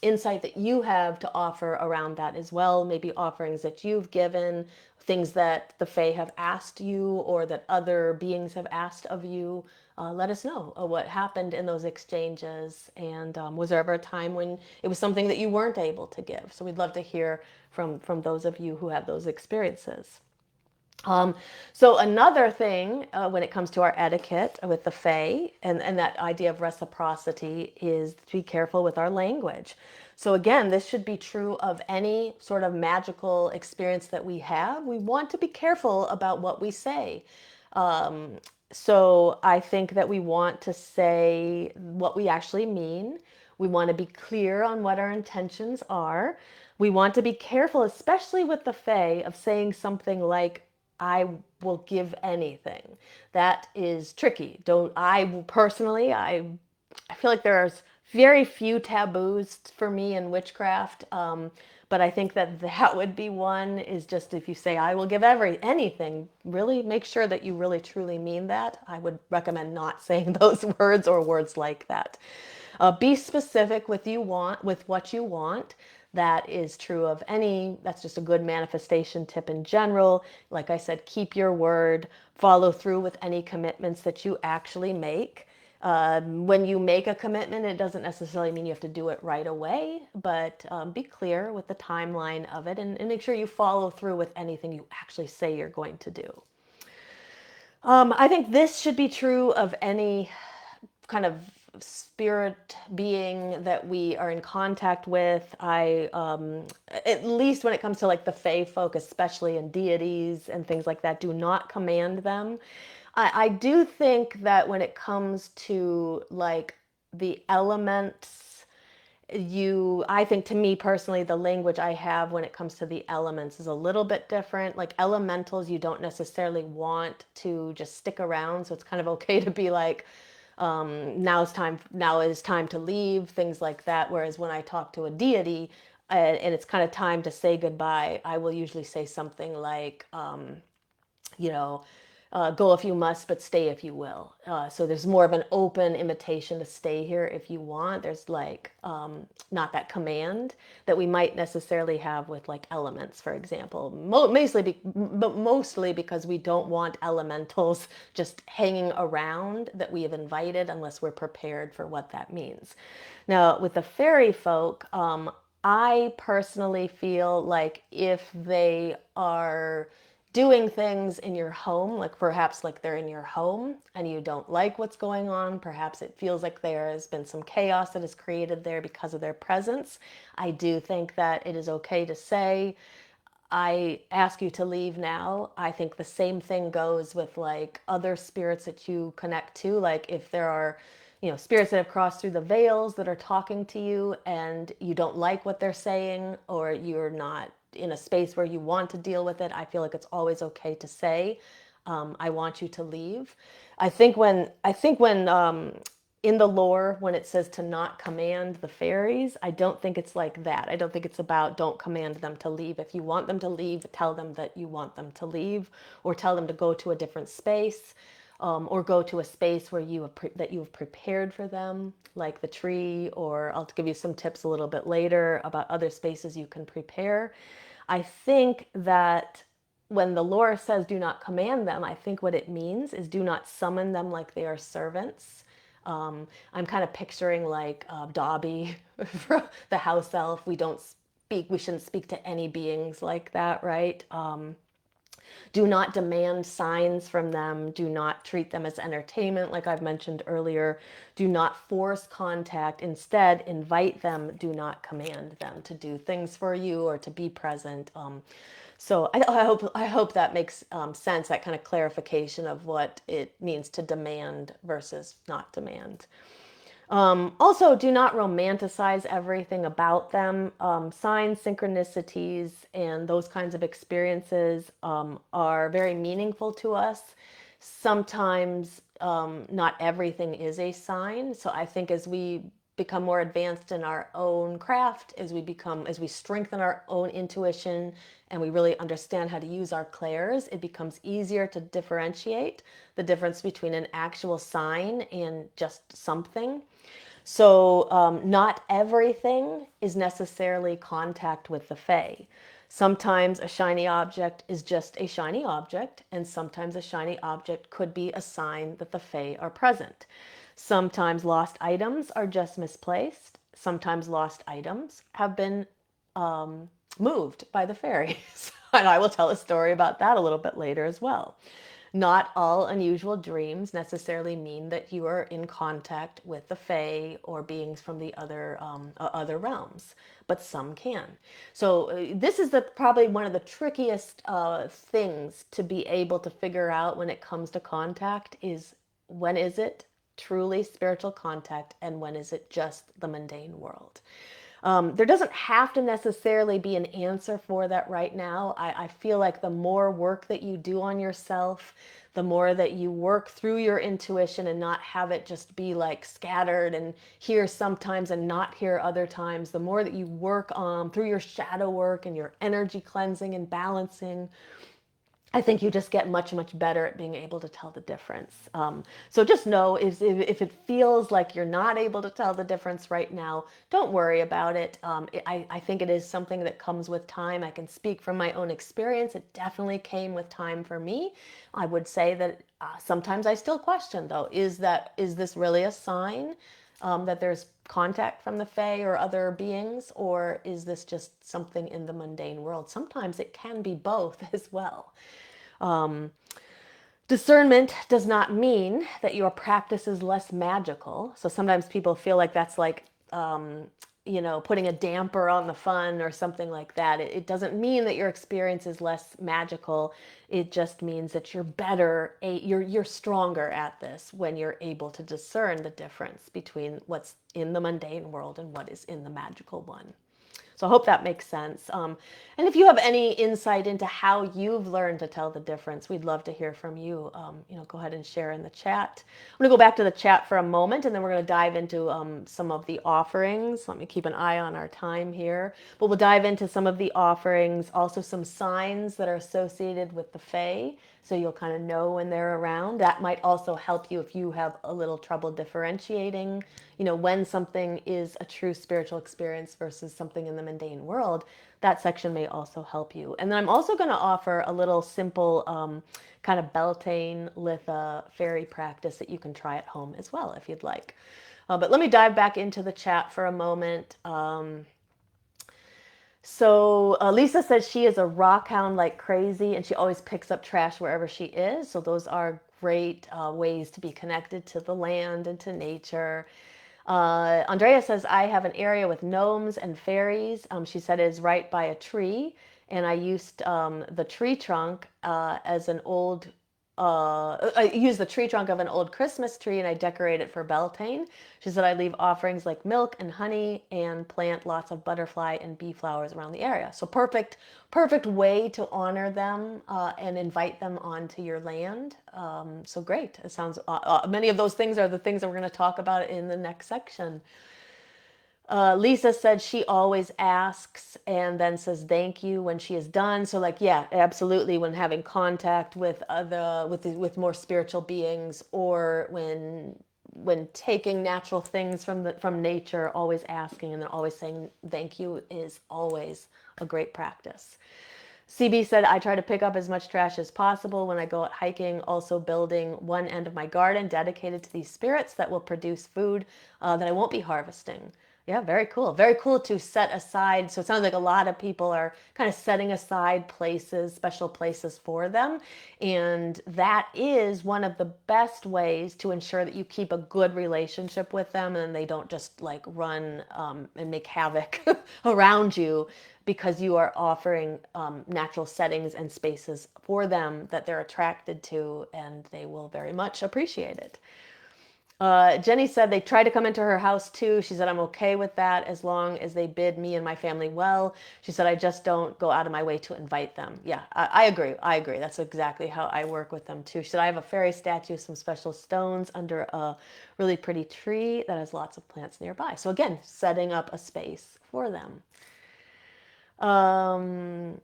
insight that you have to offer around that as well. Maybe offerings that you've given, things that the Fae have asked you, or that other beings have asked of you. Let us know what happened in those exchanges, and was there ever a time when it was something that you weren't able to give? So we'd love to hear from those of you who have those experiences. So another thing when it comes to our etiquette with the Fae and that idea of reciprocity is to be careful with our language. So again, this should be true of any sort of magical experience that we have. We want to be careful about what we say. Um, so I think that we want to say what we actually mean. We want to be clear on what our intentions are. We want to be careful, especially with the Fae, of saying something like, I will give anything. That is tricky. Don't I personally, I feel like there's very few taboos for me in witchcraft. But I think that that would be one, is just if you say I will give anything, really make sure that you really truly mean that. I would recommend not saying those words or words like that. Be specific with what you want. That is true of that's just a good manifestation tip in general. Like I said, keep your word, follow through with any commitments that you actually make. When you make a commitment, it doesn't necessarily mean you have to do it right away, but be clear with the timeline of it, and make sure you follow through with anything you actually say you're going to do. I think this should be true of any kind of spirit being that we are in contact with. At least when it comes to like the Fae folk, especially, and deities and things like that, do not command them. I do think that when it comes to like the elements, I think, to me personally, the language I have when it comes to the elements is a little bit different. Like elementals, you don't necessarily want to just stick around. So it's kind of okay to be like, now is time to leave, things like that. Whereas when I talk to a deity, and it's kind of time to say goodbye, I will usually say something like, you know, go if you must, but stay if you will. So there's more of an open invitation to stay here if you want. There's like not that command that we might necessarily have with like elements, for example. Mostly because we don't want elementals just hanging around that we have invited unless we're prepared for what that means. Now, with the fairy folk, I personally feel like if they are doing things in your home, like perhaps like they're in your home and you don't like what's going on, perhaps it feels like there has been some chaos that is created there because of their presence, I do think that it is okay to say, I ask you to leave now. I think the same thing goes with like other spirits that you connect to. Like if there are, spirits that have crossed through the veils that are talking to you and you don't like what they're saying, or you're not in a space where you want to deal with it, I feel like it's always okay to say, I want you to leave. I think when in the lore, when it says to not command the fairies, I don't think it's like that. I don't think it's about don't command them to leave. If you want them to leave, tell them that you want them to leave, or tell them to go to a different space, or go to a space where that you have prepared for them, like the tree. Or I'll give you some tips a little bit later about other spaces you can prepare. I think that when the lore says do not command them, I think what it means is do not summon them like they are servants. I'm kind of picturing like Dobby, the house elf. We shouldn't speak to any beings like that, right? Do not demand signs from them. Do not treat them as entertainment, like I've mentioned earlier. Do not force contact. Instead, invite them. Do not command them to do things for you or to be present. So I hope that makes sense. That kind of clarification of what it means to demand versus not demand. Also, do not romanticize everything about them. Signs, synchronicities, and those kinds of experiences are very meaningful to us. Sometimes not everything is a sign. So I think as we become more advanced in our own craft, as we strengthen our own intuition and we really understand how to use our clairs, it becomes easier to differentiate the difference between an actual sign and just something. So, not everything is necessarily contact with the Fae. Sometimes a shiny object is just a shiny object, and sometimes a shiny object could be a sign that the Fae are present. Sometimes lost items are just misplaced. Sometimes lost items have been moved by the fairies. And I will tell a story about that a little bit later as well. Not all unusual dreams necessarily mean that you are in contact with the Fae or beings from the other realms, but some can. So this is probably one of the trickiest things to be able to figure out when it comes to contact is when is it truly spiritual contact and when is it just the mundane world. There doesn't have to necessarily be an answer for that right now. I feel like the more work that you do on yourself, the more that you work through your intuition and not have it just be like scattered and here sometimes and not here other times, the more that you work through your shadow work and your energy cleansing and balancing, I think you just get much, much better at being able to tell the difference. So just know if it feels like you're not able to tell the difference right now, don't worry about it. I think it is something that comes with time. I can speak from my own experience. It definitely came with time for me. I would say that sometimes I still question, though, is this really a sign that there's contact from the Fae or other beings, or is this just something in the mundane world? Sometimes it can be both as well. Um, Discernment does not mean that your practice is less magical. So sometimes people feel like that's like, putting a damper on the fun or something like that. It doesn't mean that your experience is less magical. It just means that you're better, you're stronger at this when you're able to discern the difference between what's in the mundane world and what is in the magical one. So I hope that makes sense. And if you have any insight into how you've learned to tell the difference, we'd love to hear from you. Go ahead and share in the chat. I'm going to go back to the chat for a moment, and then we're going to dive into some of the offerings. Let me keep an eye on our time here. But we'll dive into some of the offerings, also some signs that are associated with the Fae, so you'll kind of know when they're around. That might also help you if you have a little trouble differentiating, when something is a true spiritual experience versus something in the mundane world. That section may also help you. And then I'm also going to offer a little simple kind of Beltane, Litha fairy practice that you can try at home as well if you'd like. But let me dive back into the chat for a moment. So Lisa says she is a rock hound like crazy, and she always picks up trash wherever she is. So those are great ways to be connected to the land and to nature. Andrea says, I have an area with gnomes and fairies. She said it is right by a tree, and I used the tree trunk as an old I use the tree trunk of an old Christmas tree and I decorate it for Beltane. She said I leave offerings like milk and honey and plant lots of butterfly and bee flowers around the area. So perfect way to honor them and invite them onto your land. So great. It sounds many of those things are the things that we're going to talk about in the next section. Lisa said she always asks and then says thank you when she is done. So like, yeah, absolutely. When having contact with with more spiritual beings, or when taking natural things from nature, always asking and then always saying thank you is always a great practice. CB said, I try to pick up as much trash as possible when I go out hiking, also building one end of my garden dedicated to these spirits that will produce food that I won't be harvesting. Yeah, very cool. Very cool to set aside. So it sounds like a lot of people are kind of setting aside places, special places for them. And that is one of the best ways to ensure that you keep a good relationship with them and they don't just like run and make havoc around you, because you are offering natural settings and spaces for them that they're attracted to, and they will very much appreciate it. Jenny said they tried to come into her house too. She said, I'm okay with that as long as they bid me and my family well. She said, I just don't go out of my way to invite them. Yeah, I agree. I agree. That's exactly how I work with them too. She said, I have a fairy statue, some special stones under a really pretty tree that has lots of plants nearby. So again, setting up a space for them. Um,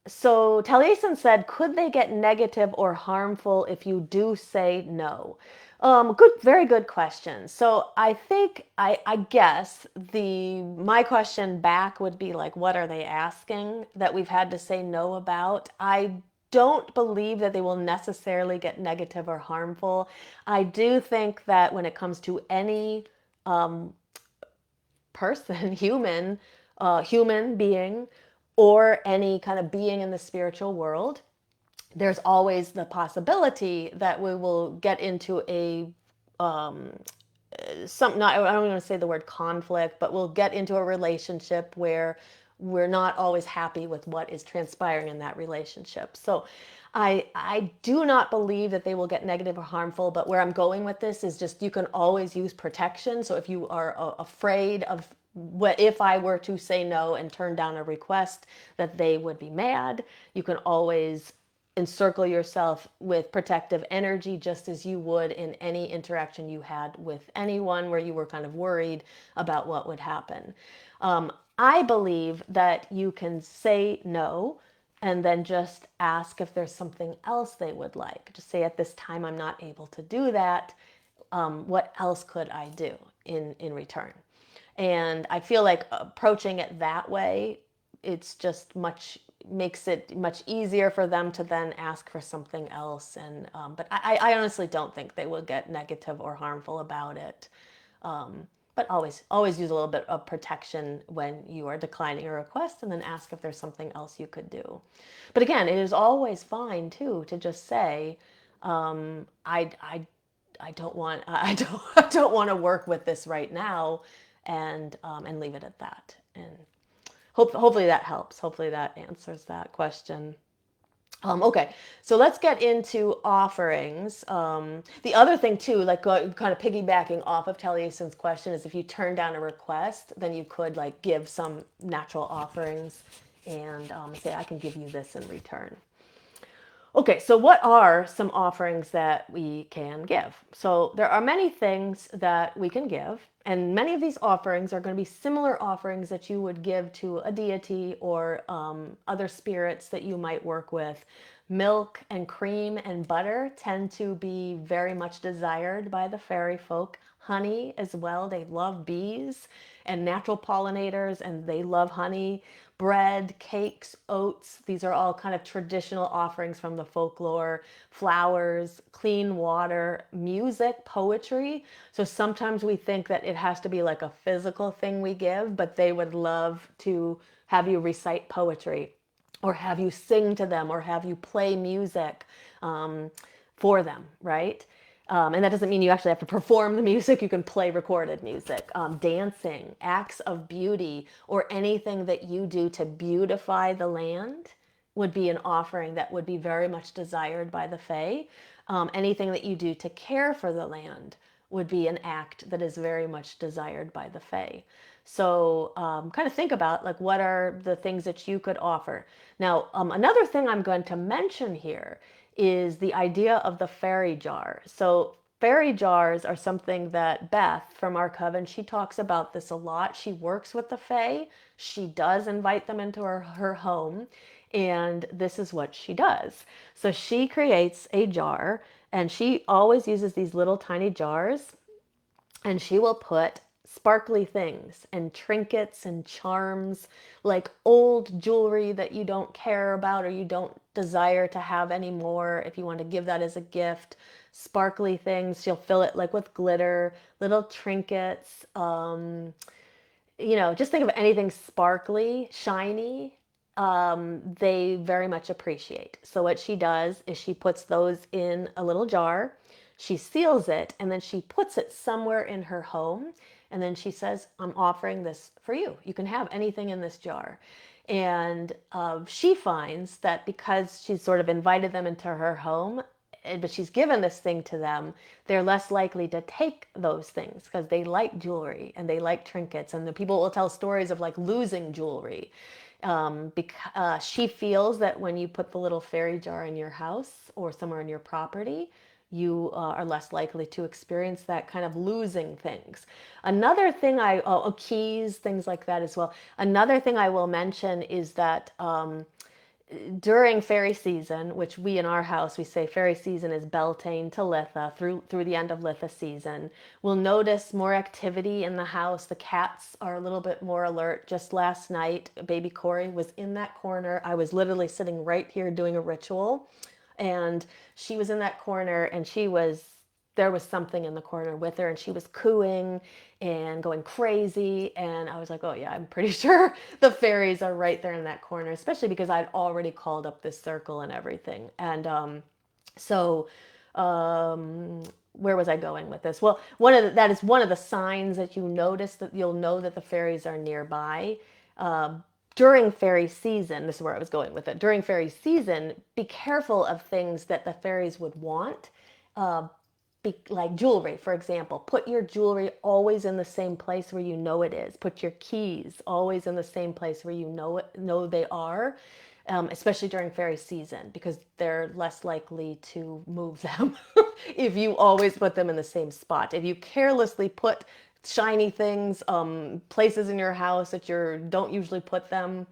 so Taliesin said, could they get negative or harmful if you do say no? Good, very good question. So I think I guess the my question back would be like, what are they asking that we've had to say no about? I don't believe that they will necessarily get negative or harmful. I do think that when it comes to any person, human being, or any kind of being in the spiritual world, there's always the possibility that we will get into a some not I don't want to say the word conflict, but we'll get into a relationship where we're not always happy with what is transpiring in that relationship. So I do not believe that they will get negative or harmful, but where I'm going with this is just you can always use protection. So if you are afraid of what if I were to say no and turn down a request, that they would be mad, you can always encircle yourself with protective energy, just as you would in any interaction you had with anyone where you were kind of worried about what would happen. I believe that you can say no and then just ask if there's something else they would like. Just say, at this time, I'm not able to do that. What else could I do in return? And I feel like approaching it that way, it's just makes it much easier for them to then ask for something else. And but I honestly don't think they will get negative or harmful about it. But always use a little bit of protection when you are declining a request, and then ask if there's something else you could do. But again, it is always fine too to just say, I don't want I don't want to work with this right now, and leave it at that. And hopefully that helps. Hopefully that answers that question. Okay, so let's get into offerings. The other thing too, like kind of piggybacking off of Taliesin's question, is if you turn down a request, then you could like give some natural offerings and say, I can give you this in return. Okay, so what are some offerings that we can give? So there are many things that we can give, and many of these offerings are going to be similar offerings that you would give to a deity or other spirits that you might work with. Milk and cream and butter tend to be very much desired by the fairy folk. Honey as well. They love bees and natural pollinators, and they love honey. Bread, cakes, oats, these are all kind of traditional offerings from the folklore. Flowers, clean water, music, poetry. So sometimes we think that it has to be like a physical thing we give, but they would love to have you recite poetry, or have you sing to them, or have you play music for them, right? And that doesn't mean you actually have to perform the music. You can play recorded music, dancing, acts of beauty, or anything that you do to beautify the land would be an offering that would be very much desired by the Fae. Anything that you do to care for the land would be an act that is very much desired by the Fae. So kind of think about like what are the things that you could offer. Now, another thing I'm going to mention here is the idea of the fairy jar. So fairy jars are something that Beth from our coven, she talks about this a lot. She works with the Fae. She does invite them into her home. And this is what she does. So she creates a jar and she always uses these little tiny jars and she will put sparkly things and trinkets and charms, like old jewelry that you don't care about or you don't desire to have anymore. If you want to give that as a gift, sparkly things, she'll fill it like with glitter, little trinkets. Just think of anything sparkly, shiny, they very much appreciate. So what she does is she puts those in a little jar, she seals it, and then she puts it somewhere in her home. And then she says, I'm offering this for you. You can have anything in this jar. And she finds that because she's sort of invited them into her home, but she's given this thing to them, they're less likely to take those things because they like jewelry and they like trinkets. And the people will tell stories of like losing jewelry. Because she feels that when you put the little fairy jar in your house or somewhere in your property, you are less likely to experience that kind of losing things. Another thing keys, things like that as well. Another thing I will mention is that during fairy season, which we in our house, we say fairy season is Beltane to Litha through the end of Litha season, we'll notice more activity in the house. The cats are a little bit more alert. Just last night, baby Corey was in that corner. I was literally sitting right here doing a ritual, and she was in that corner, and there was something in the corner with her, and she was cooing and going crazy. And I was like, oh yeah, I'm pretty sure the fairies are right there in that corner, especially because I'd already called up this circle and everything. And so where was I going with this? Well, that is one of the signs that you notice, that you'll know that the fairies are nearby. During fairy season, this is where I was going with it. During fairy season, be careful of things that the fairies would want. Uh, like jewelry, for example. Put your jewelry always in the same place where you know it is. Put your keys always in the same place where you know they are, especially during fairy season, because they're less likely to move them if you always put them in the same spot. If you carelessly put shiny things, places in your house that you don't usually put them,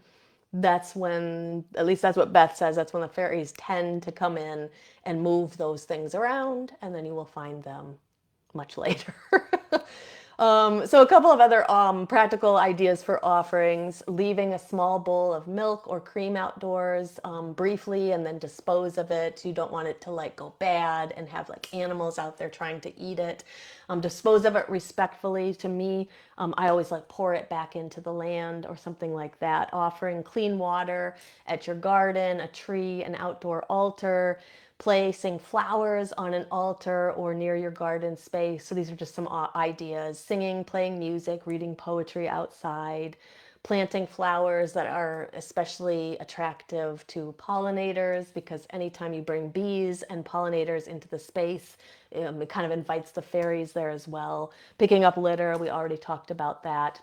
that's when, at least that's what Beth says, that's when the fairies tend to come in and move those things around, and then you will find them much later. So a couple of other practical ideas for offerings: leaving a small bowl of milk or cream outdoors briefly and then dispose of it. You don't want it to like go bad and have like animals out there trying to eat it. Dispose of it respectfully. To me, I always like pour it back into the land or something like that. Offering clean water at your garden, a tree, an outdoor altar, placing flowers on an altar or near your garden space. So these are just some ideas. Singing, playing music, reading poetry outside, planting flowers that are especially attractive to pollinators, because anytime you bring bees and pollinators into the space, it kind of invites the fairies there as well. Picking up litter, we already talked about that.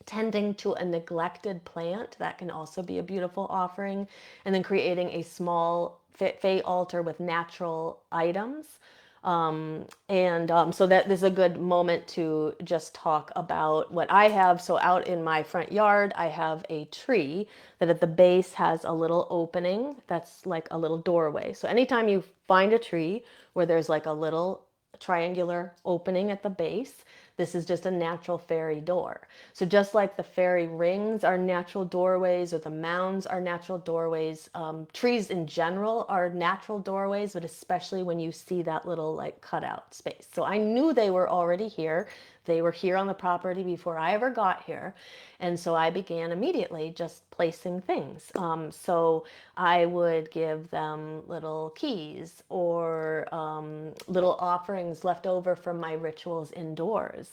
Tending to a neglected plant, that can also be a beautiful offering. And then creating a small Fae altar with natural items. So that is a good moment to just talk about what I have. So out in my front yard, I have a tree that at the base has a little opening that's like a little doorway. So anytime you find a tree where there's like a little triangular opening at the base, this is just a natural fairy door. So just like the fairy rings are natural doorways, or the mounds are natural doorways, trees in general are natural doorways, but especially when you see that little like cutout space. So I knew they were already here. they were here on the property before I ever got here. And so I began immediately just placing things. So I would give them little keys or little offerings left over from my rituals indoors.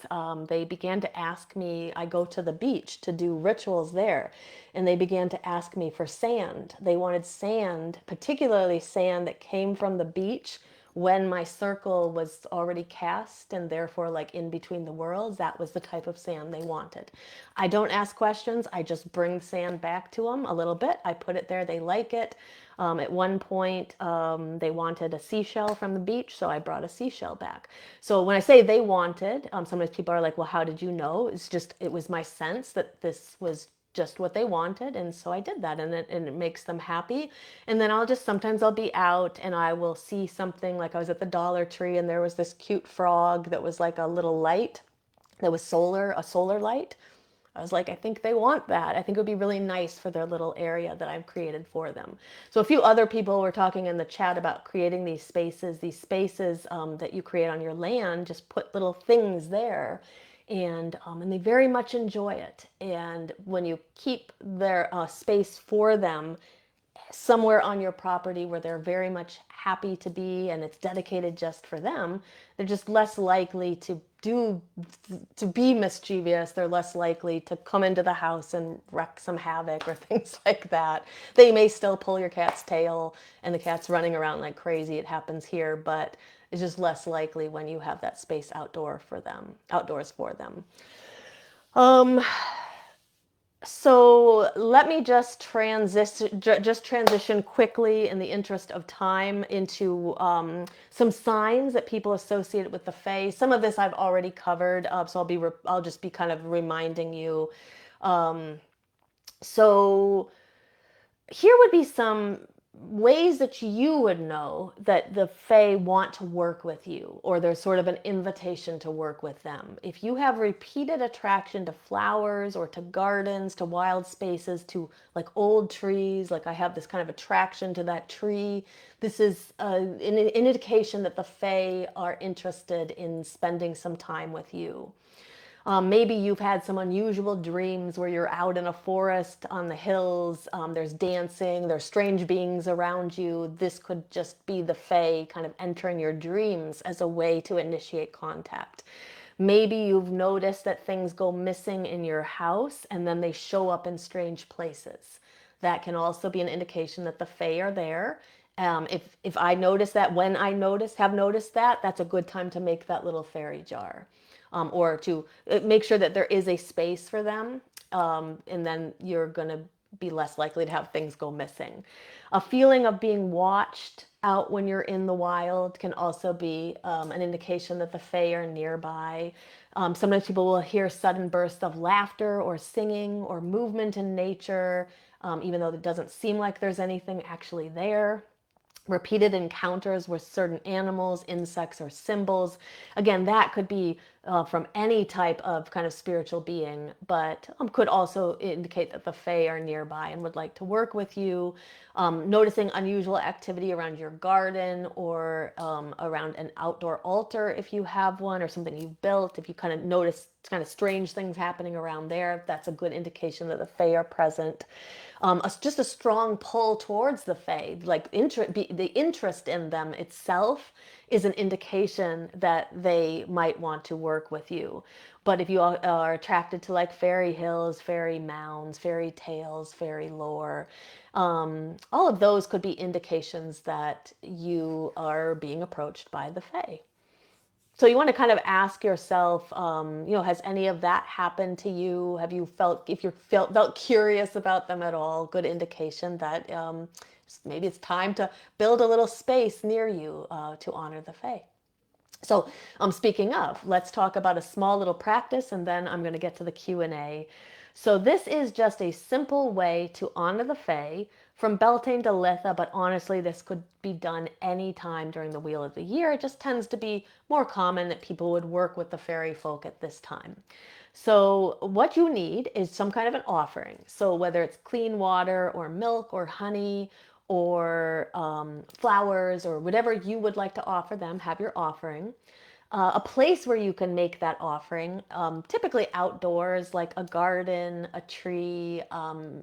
They began to ask me, I go to the beach to do rituals there, and they began to ask me for sand. They wanted sand, particularly sand that came from the beach when my circle was already cast and therefore like in between the worlds. That was the type of sand they wanted. I don't ask questions. I just bring sand back to them a little bit. I put it there. They like it. At one point, they wanted a seashell from the beach, so I brought a seashell back. So when I say they wanted, sometimes people are like, well, how did you know? It's just, it was my sense that this was just what they wanted, and so I did that, and it makes them happy. And then sometimes I'll be out and I will see something, like I was at the Dollar Tree and there was this cute frog that was like a little light that was a solar light. I was like, I think they want that. I think it would be really nice for their little area that I've created for them. So a few other people were talking in the chat about creating these spaces that you create on your land. Just put little things there, and they very much enjoy it. And when you keep their space for them somewhere on your property where they're very much happy to be and it's dedicated just for them, they're just less likely to be mischievous. They're less likely to come into the house and wreak some havoc or things like that. They may still pull your cat's tail and the cat's running around like crazy. It happens here, but it's just less likely when you have that space outdoors for them. Um, so let me just transition quickly in the interest of time into some signs that people associate with the Fae. Some of this I've already covered, so I'll just be kind of reminding you. Um, so here would be some ways that you would know that the Fae want to work with you, or there's sort of an invitation to work with them. If you have repeated attraction to flowers or to gardens, to wild spaces, to like old trees, like I have this kind of attraction to that tree, this is an indication that the Fae are interested in spending some time with you. Maybe you've had some unusual dreams where you're out in a forest on the hills. There's dancing, there's strange beings around you. This could just be the Fae kind of entering your dreams as a way to initiate contact. Maybe you've noticed that things go missing in your house and then they show up in strange places. That can also be an indication that the Fae are there. If I notice that, when I have noticed that, that's a good time to make that little fairy jar, or to make sure that there is a space for them, and then you're going to be less likely to have things go missing. A feeling of being watched out when you're in the wild can also be an indication that the Fae are nearby. Sometimes people will hear sudden bursts of laughter or singing or movement in nature, even though it doesn't seem like there's anything actually there. Repeated encounters with certain animals, insects, or symbols. Again, that could be from any type of kind of spiritual being, but could also indicate that the Fae are nearby and would like to work with you. Noticing unusual activity around your garden, or around an outdoor altar if you have one, or something you've built. If you kind of notice kind of strange things happening around there, that's a good indication that the Fae are present. Just a strong pull towards the Fae, like the interest in them itself is an indication that they might want to work with you. But if you are attracted to like fairy hills, fairy mounds, fairy tales, fairy lore, all of those could be indications that you are being approached by the Fae. So you want to kind of ask yourself, has any of that happened to you? Have you felt, if you felt curious about them at all, good indication that maybe it's time to build a little space near you to honor the Fae. So speaking of, let's talk about a small little practice, and then I'm going to get to the Q&A. So this is just a simple way to honor the Fae from Beltane to Litha, but honestly, this could be done any time during the Wheel of the Year. It just tends to be more common that people would work with the fairy folk at this time. So what you need is some kind of an offering. So whether it's clean water or milk or honey or flowers or whatever you would like to offer them, have your offering. A place where you can make that offering, typically outdoors, like a garden, a tree.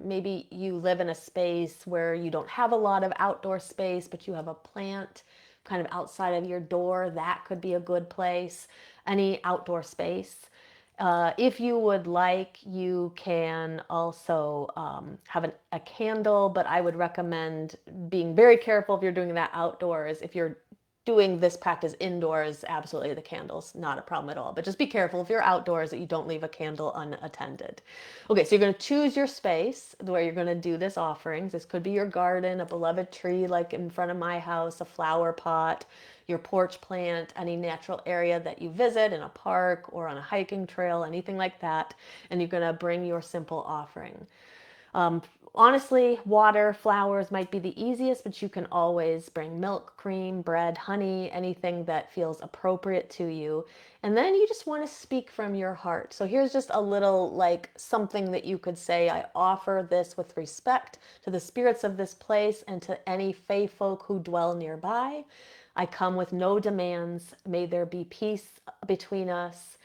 Maybe you live in a space where you don't have a lot of outdoor space, but you have a plant kind of outside of your door. That could be a good place. Any outdoor space. If you would like, you can also have a candle, but I would recommend being very careful if you're doing that outdoors. If you're doing this practice indoors, absolutely the candle's not a problem at all. But just be careful if you're outdoors that you don't leave a candle unattended. Okay, so you're going to choose your space where you're going to do this offerings. This could be your garden, a beloved tree like in front of my house, a flower pot, your porch plant, any natural area that you visit in a park or on a hiking trail, anything like that. And you're going to bring your simple offering. Um, Honestly, water, flowers might be the easiest, but you can always bring milk, cream, bread, honey, anything that feels appropriate to you. And then you just want to speak from your heart. So here's just a little like something that you could say, I offer this with respect to the spirits of this place and to any fae folk who dwell nearby. I come with no demands. May there be peace between us.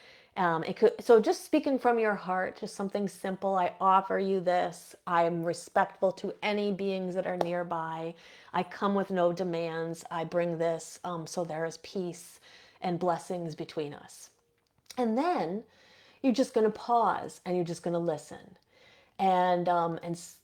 So just speaking from your heart, just something simple. I offer you this. I'm respectful to any beings that are nearby. I come with no demands. I bring this so there is peace and blessings between us. And then you're just going to pause and you're just going to listen. And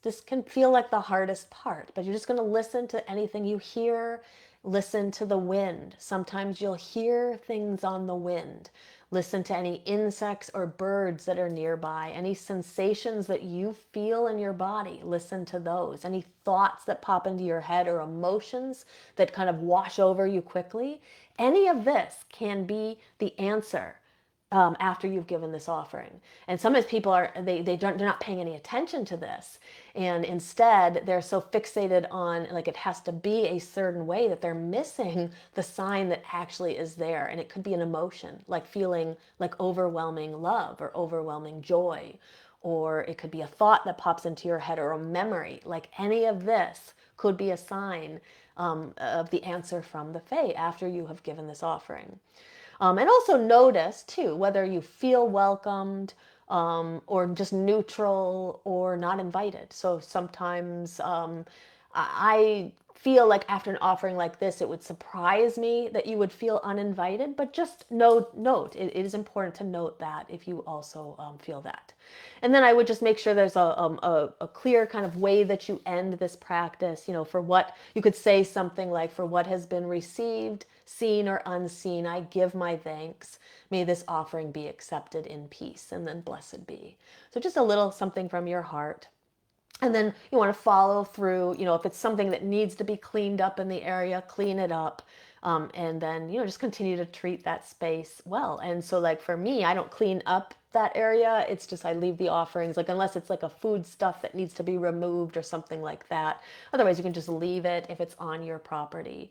this can feel like the hardest part, but you're just going to listen to anything you hear. Listen to the wind. Sometimes you'll hear things on the wind. Listen to any insects or birds that are nearby, any sensations that you feel in your body. Listen to those. Any thoughts that pop into your head or emotions that kind of wash over you quickly. Any of this can be the answer after you've given this offering. And sometimes people they're not paying any attention to this, and instead they're so fixated on like it has to be a certain way that they're missing the sign that actually is there. And it could be an emotion, like feeling like overwhelming love or overwhelming joy, or it could be a thought that pops into your head or a memory. Like any of this could be a sign of the answer from the fae after you have given this offering. And also notice too whether you feel welcomed or just neutral or not invited. So sometimes I feel like after an offering like this, it would surprise me that you would feel uninvited, but just note it is important to note that if you also feel that. And then I would just make sure there's a clear kind of way that you end this practice, for what you could say something like, for what has been received, seen or unseen, I give my thanks. May this offering be accepted in peace, and then blessed be. So just a little something from your heart. And then you want to follow through, if it's something that needs to be cleaned up in the area, clean it up. And then, just continue to treat that space well. And so like for me, I don't clean up that area. It's just, I leave the offerings, like unless it's like a food stuff that needs to be removed or something like that. Otherwise you can just leave it if it's on your property.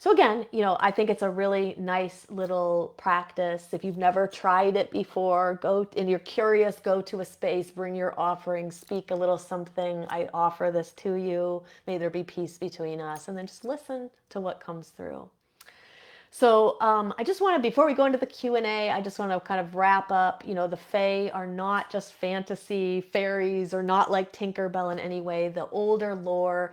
So again, I think it's a really nice little practice. If you've never tried it before, go and you're curious, go to a space, bring your offering, speak a little something. I offer this to you. May there be peace between us. And then just listen to what comes through. So I just want to, before we go into the Q&A, I just want to kind of wrap up, the fae are not just fantasy, fairies are not like Tinkerbell in any way. The older lore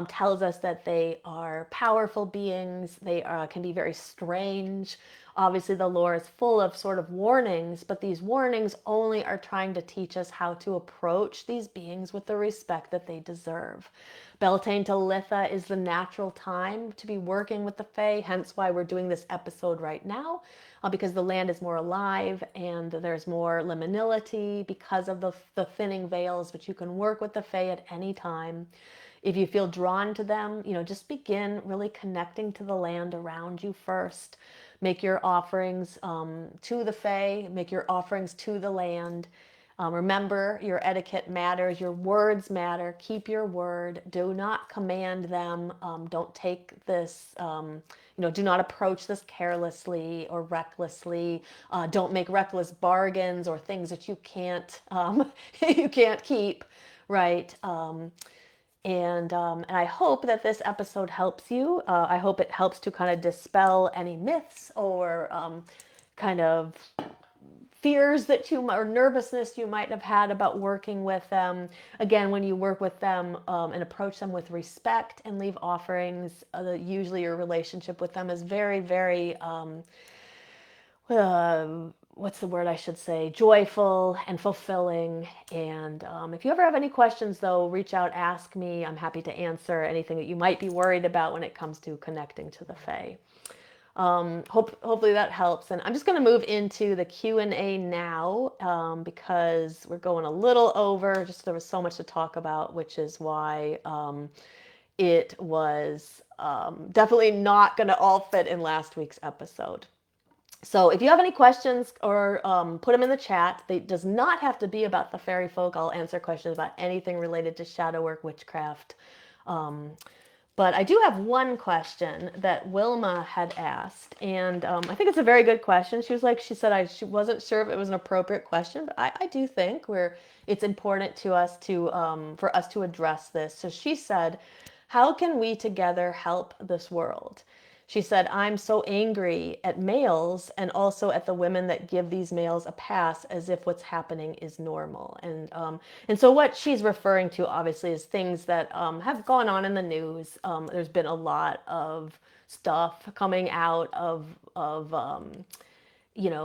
tells us that they are powerful beings. They can be very strange. Obviously, the lore is full of sort of warnings, but these warnings only are trying to teach us how to approach these beings with the respect that they deserve. Beltane to Litha is the natural time to be working with the fae, hence why we're doing this episode right now, because the land is more alive and there's more liminality because of the thinning veils, but you can work with the fae at any time. If you feel drawn to them, just begin really connecting to the land around you first. Make your offerings to the fae, make your offerings to the land. Remember, your etiquette matters, your words matter. Keep your word. Do not command them. Don't take this, do not approach this carelessly or recklessly. Don't make reckless bargains or things that you can't, you can't keep, right? And I hope that this episode helps you. I hope it helps to kind of dispel any myths or kind of fears that you or nervousness you might have had about working with them. Again, when you work with them and approach them with respect and leave offerings, usually your relationship with them is very, very what's the word I should say, joyful and fulfilling. And if you ever have any questions, though, reach out, ask me. I'm happy to answer anything that you might be worried about when it comes to connecting to the Fae. Hopefully that helps. And I'm just going to move into the Q&A now because we're going a little over. Just there was so much to talk about, which is why it was definitely not going to all fit in last week's episode. So if you have any questions or put them in the chat. It does not have to be about the fairy folk. I'll answer questions about anything related to shadow work, witchcraft. But I do have one question that Wilma had asked, and I think it's a very good question. She said she wasn't sure if it was an appropriate question, but I do think it's important to us to for us to address this. So she said, "How can we together help this world?" She said, "I'm so angry at males and also at the women that give these males a pass as if what's happening is normal." And so what she's referring to, obviously, is things that have gone on in the news. There's been a lot of stuff coming out of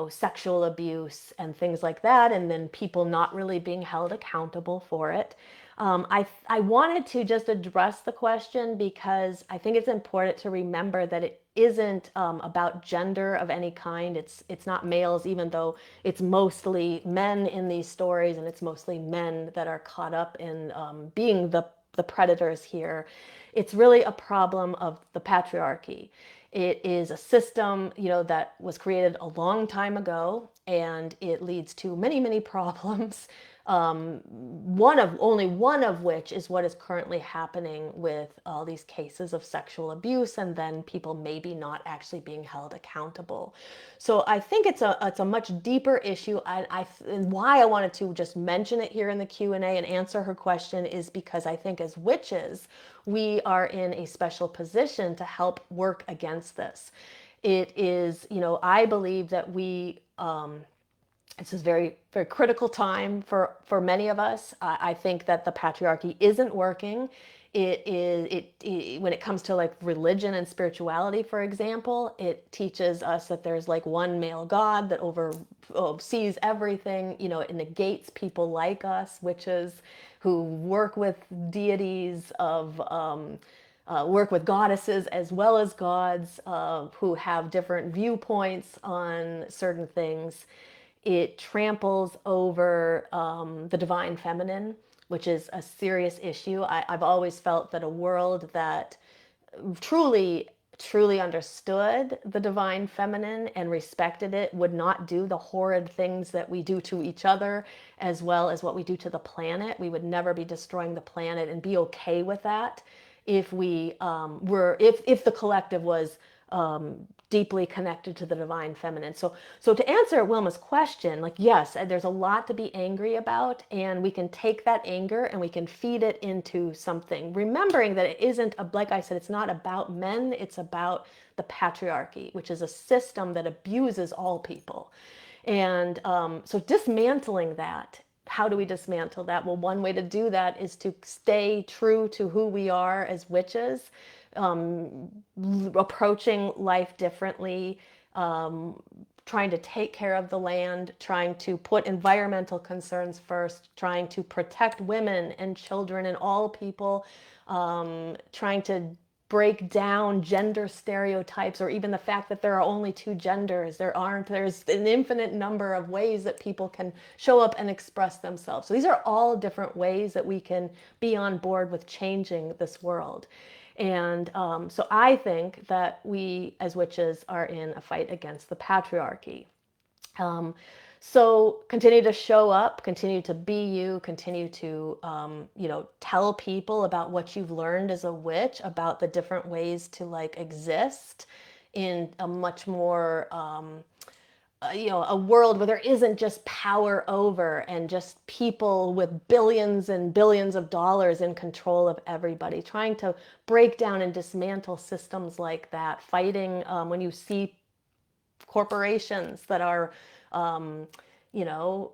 sexual abuse and things like that, and then people not really being held accountable for it. I wanted to just address the question because I think it's important to remember that it isn't about gender of any kind. It's not males, even though it's mostly men in these stories, and it's mostly men that are caught up in being the predators here. It's really a problem of the patriarchy. It is a system, that was created a long time ago, and it leads to many, many problems. Only one of which is what is currently happening with all these cases of sexual abuse, and then people maybe not actually being held accountable. So I think it's a much deeper issue. And why I wanted to just mention it here in the Q&A and answer her question is because I think as witches, we are in a special position to help work against this. It is, I believe that it's a very, very critical time for many of us. I think that the patriarchy isn't working. When it comes to like religion and spirituality, for example, it teaches us that there's like one male god that oversees everything. It negates people like us, witches, who work with deities work with goddesses as well as gods, who have different viewpoints on certain things. It tramples over the divine feminine, which is a serious issue. I've always felt that a world that truly, truly understood the divine feminine and respected it would not do the horrid things that we do to each other, as well as what we do to the planet. We would never be destroying the planet and be okay with that if if the collective was deeply connected to the divine feminine. So to answer Wilma's question, like, yes, there's a lot to be angry about, and we can take that anger and we can feed it into something, remembering that it isn't, like I said, it's not about men, it's about the patriarchy, which is a system that abuses all people. And so dismantling that, how do we dismantle that? Well, one way to do that is to stay true to who we are as witches, approaching life differently, trying to take care of the land, trying to put environmental concerns first, trying to protect women and children and all people, trying to break down gender stereotypes, or even the fact that there are only two genders. There's an infinite number of ways that people can show up and express themselves. So these are all different ways that we can be on board with changing this world. And so I think that we as witches are in a fight against the patriarchy. So continue to show up, continue to be you, continue to, tell people about what you've learned as a witch, about the different ways to like exist in a much more a world where there isn't just power over and just people with billions and billions of dollars in control of everybody, trying to break down and dismantle systems like that, fighting when you see corporations that are, you know,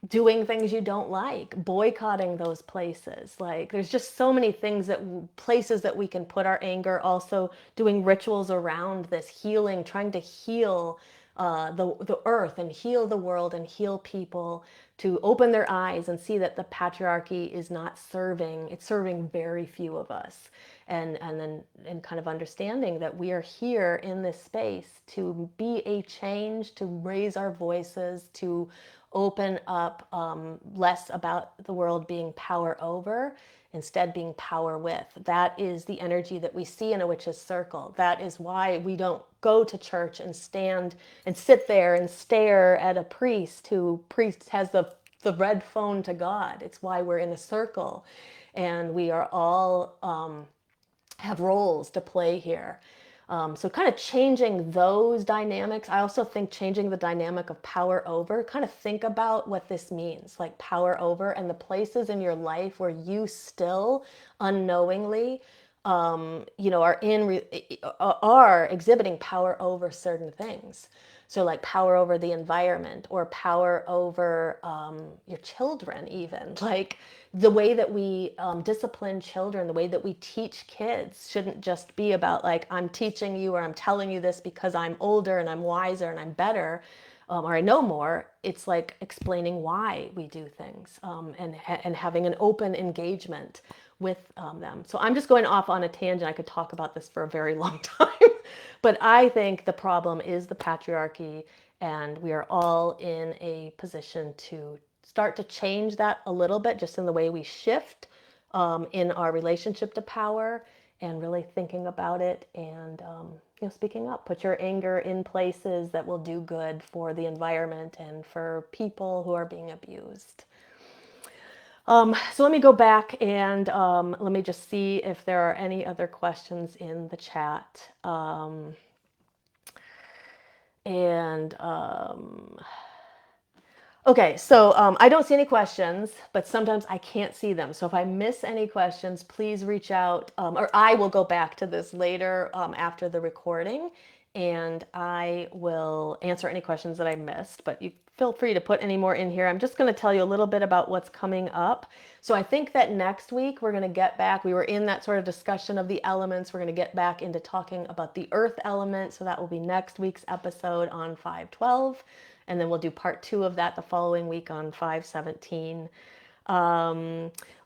doing things you don't like, boycotting those places. Like there's just so many things that places that we can put our anger. Also doing rituals around this, healing, trying to heal the earth and heal the world and heal people, to open their eyes and see that the patriarchy is not serving, it's serving very few of us. And then and kind of understanding that we are here in this space to be a change, to raise our voices, to open up, less about the world being power over, instead being power with. That is the energy that we see in a witch's circle. That is why we don't go to church and stand and sit there and stare at a priest who has the red phone to God. It's why we're in a circle, and we are all have roles to play here. So kind of changing those dynamics. I also think changing the dynamic of power over, kind of think about what this means, like power over, and the places in your life where you still unknowingly, are exhibiting power over certain things. So like power over the environment, or power over your children even. Like the way that we discipline children, the way that we teach kids shouldn't just be about like, I'm teaching you or I'm telling you this because I'm older and I'm wiser and I'm better, or I know more. It's like explaining why we do things, and having an open engagement with them. So I'm just going off on a tangent. I could talk about this for a very long time. But I think the problem is the patriarchy, and we are all in a position to start to change that a little bit, just in the way we shift in our relationship to power, and really thinking about it, and speaking up. Put your anger in places that will do good for the environment and for people who are being abused. So let me go back and let me just see if there are any other questions in the chat. And Okay, so I don't see any questions, but sometimes I can't see them. So if I miss any questions, please reach out, or I will go back to this later after the recording, and I will answer any questions that I missed. But you feel free to put any more in here. I'm just going to tell you a little bit about what's coming up. So I think that next week we're going to get back. We were in that sort of discussion of the elements. We're going to get back into talking about the earth element. So that will be next week's episode on 512. And then we'll do part 2 of that the following week on 517.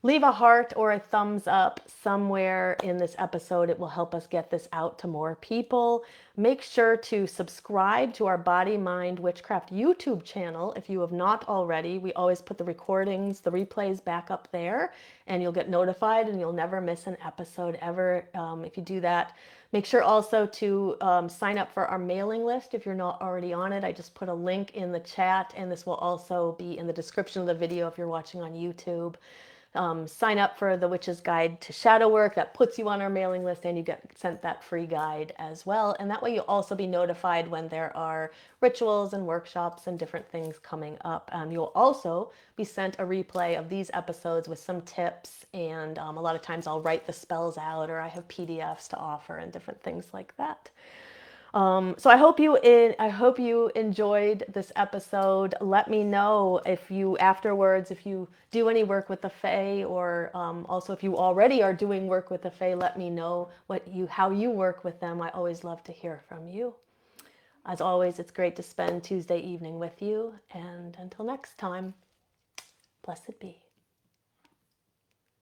Leave a heart or a thumbs up somewhere in this episode. It will help us get this out to more people. Make sure to subscribe to our Body, Mind, Witchcraft YouTube channel if you have not already. We always put the recordings, the replays back up there, and you'll get notified and you'll never miss an episode ever if you do that. Make sure also to sign up for our mailing list if you're not already on it. I just put a link in the chat, and this will also be in the description of the video if you're watching on YouTube. Sign up for the Witch's Guide to Shadow Work. That puts you on our mailing list, and you get sent that free guide as well. And that way you'll also be notified when there are rituals and workshops and different things coming up. You'll also be sent a replay of these episodes with some tips, and a lot of times I'll write the spells out, or I have PDFs to offer and different things like that. So I hope you enjoyed this episode. Let me know if you afterwards, if you do any work with the Fae, or also if you already are doing work with the Fae, let me know how you work with them. I always love to hear from you. As always, it's great to spend Tuesday evening with you. And until next time, blessed be.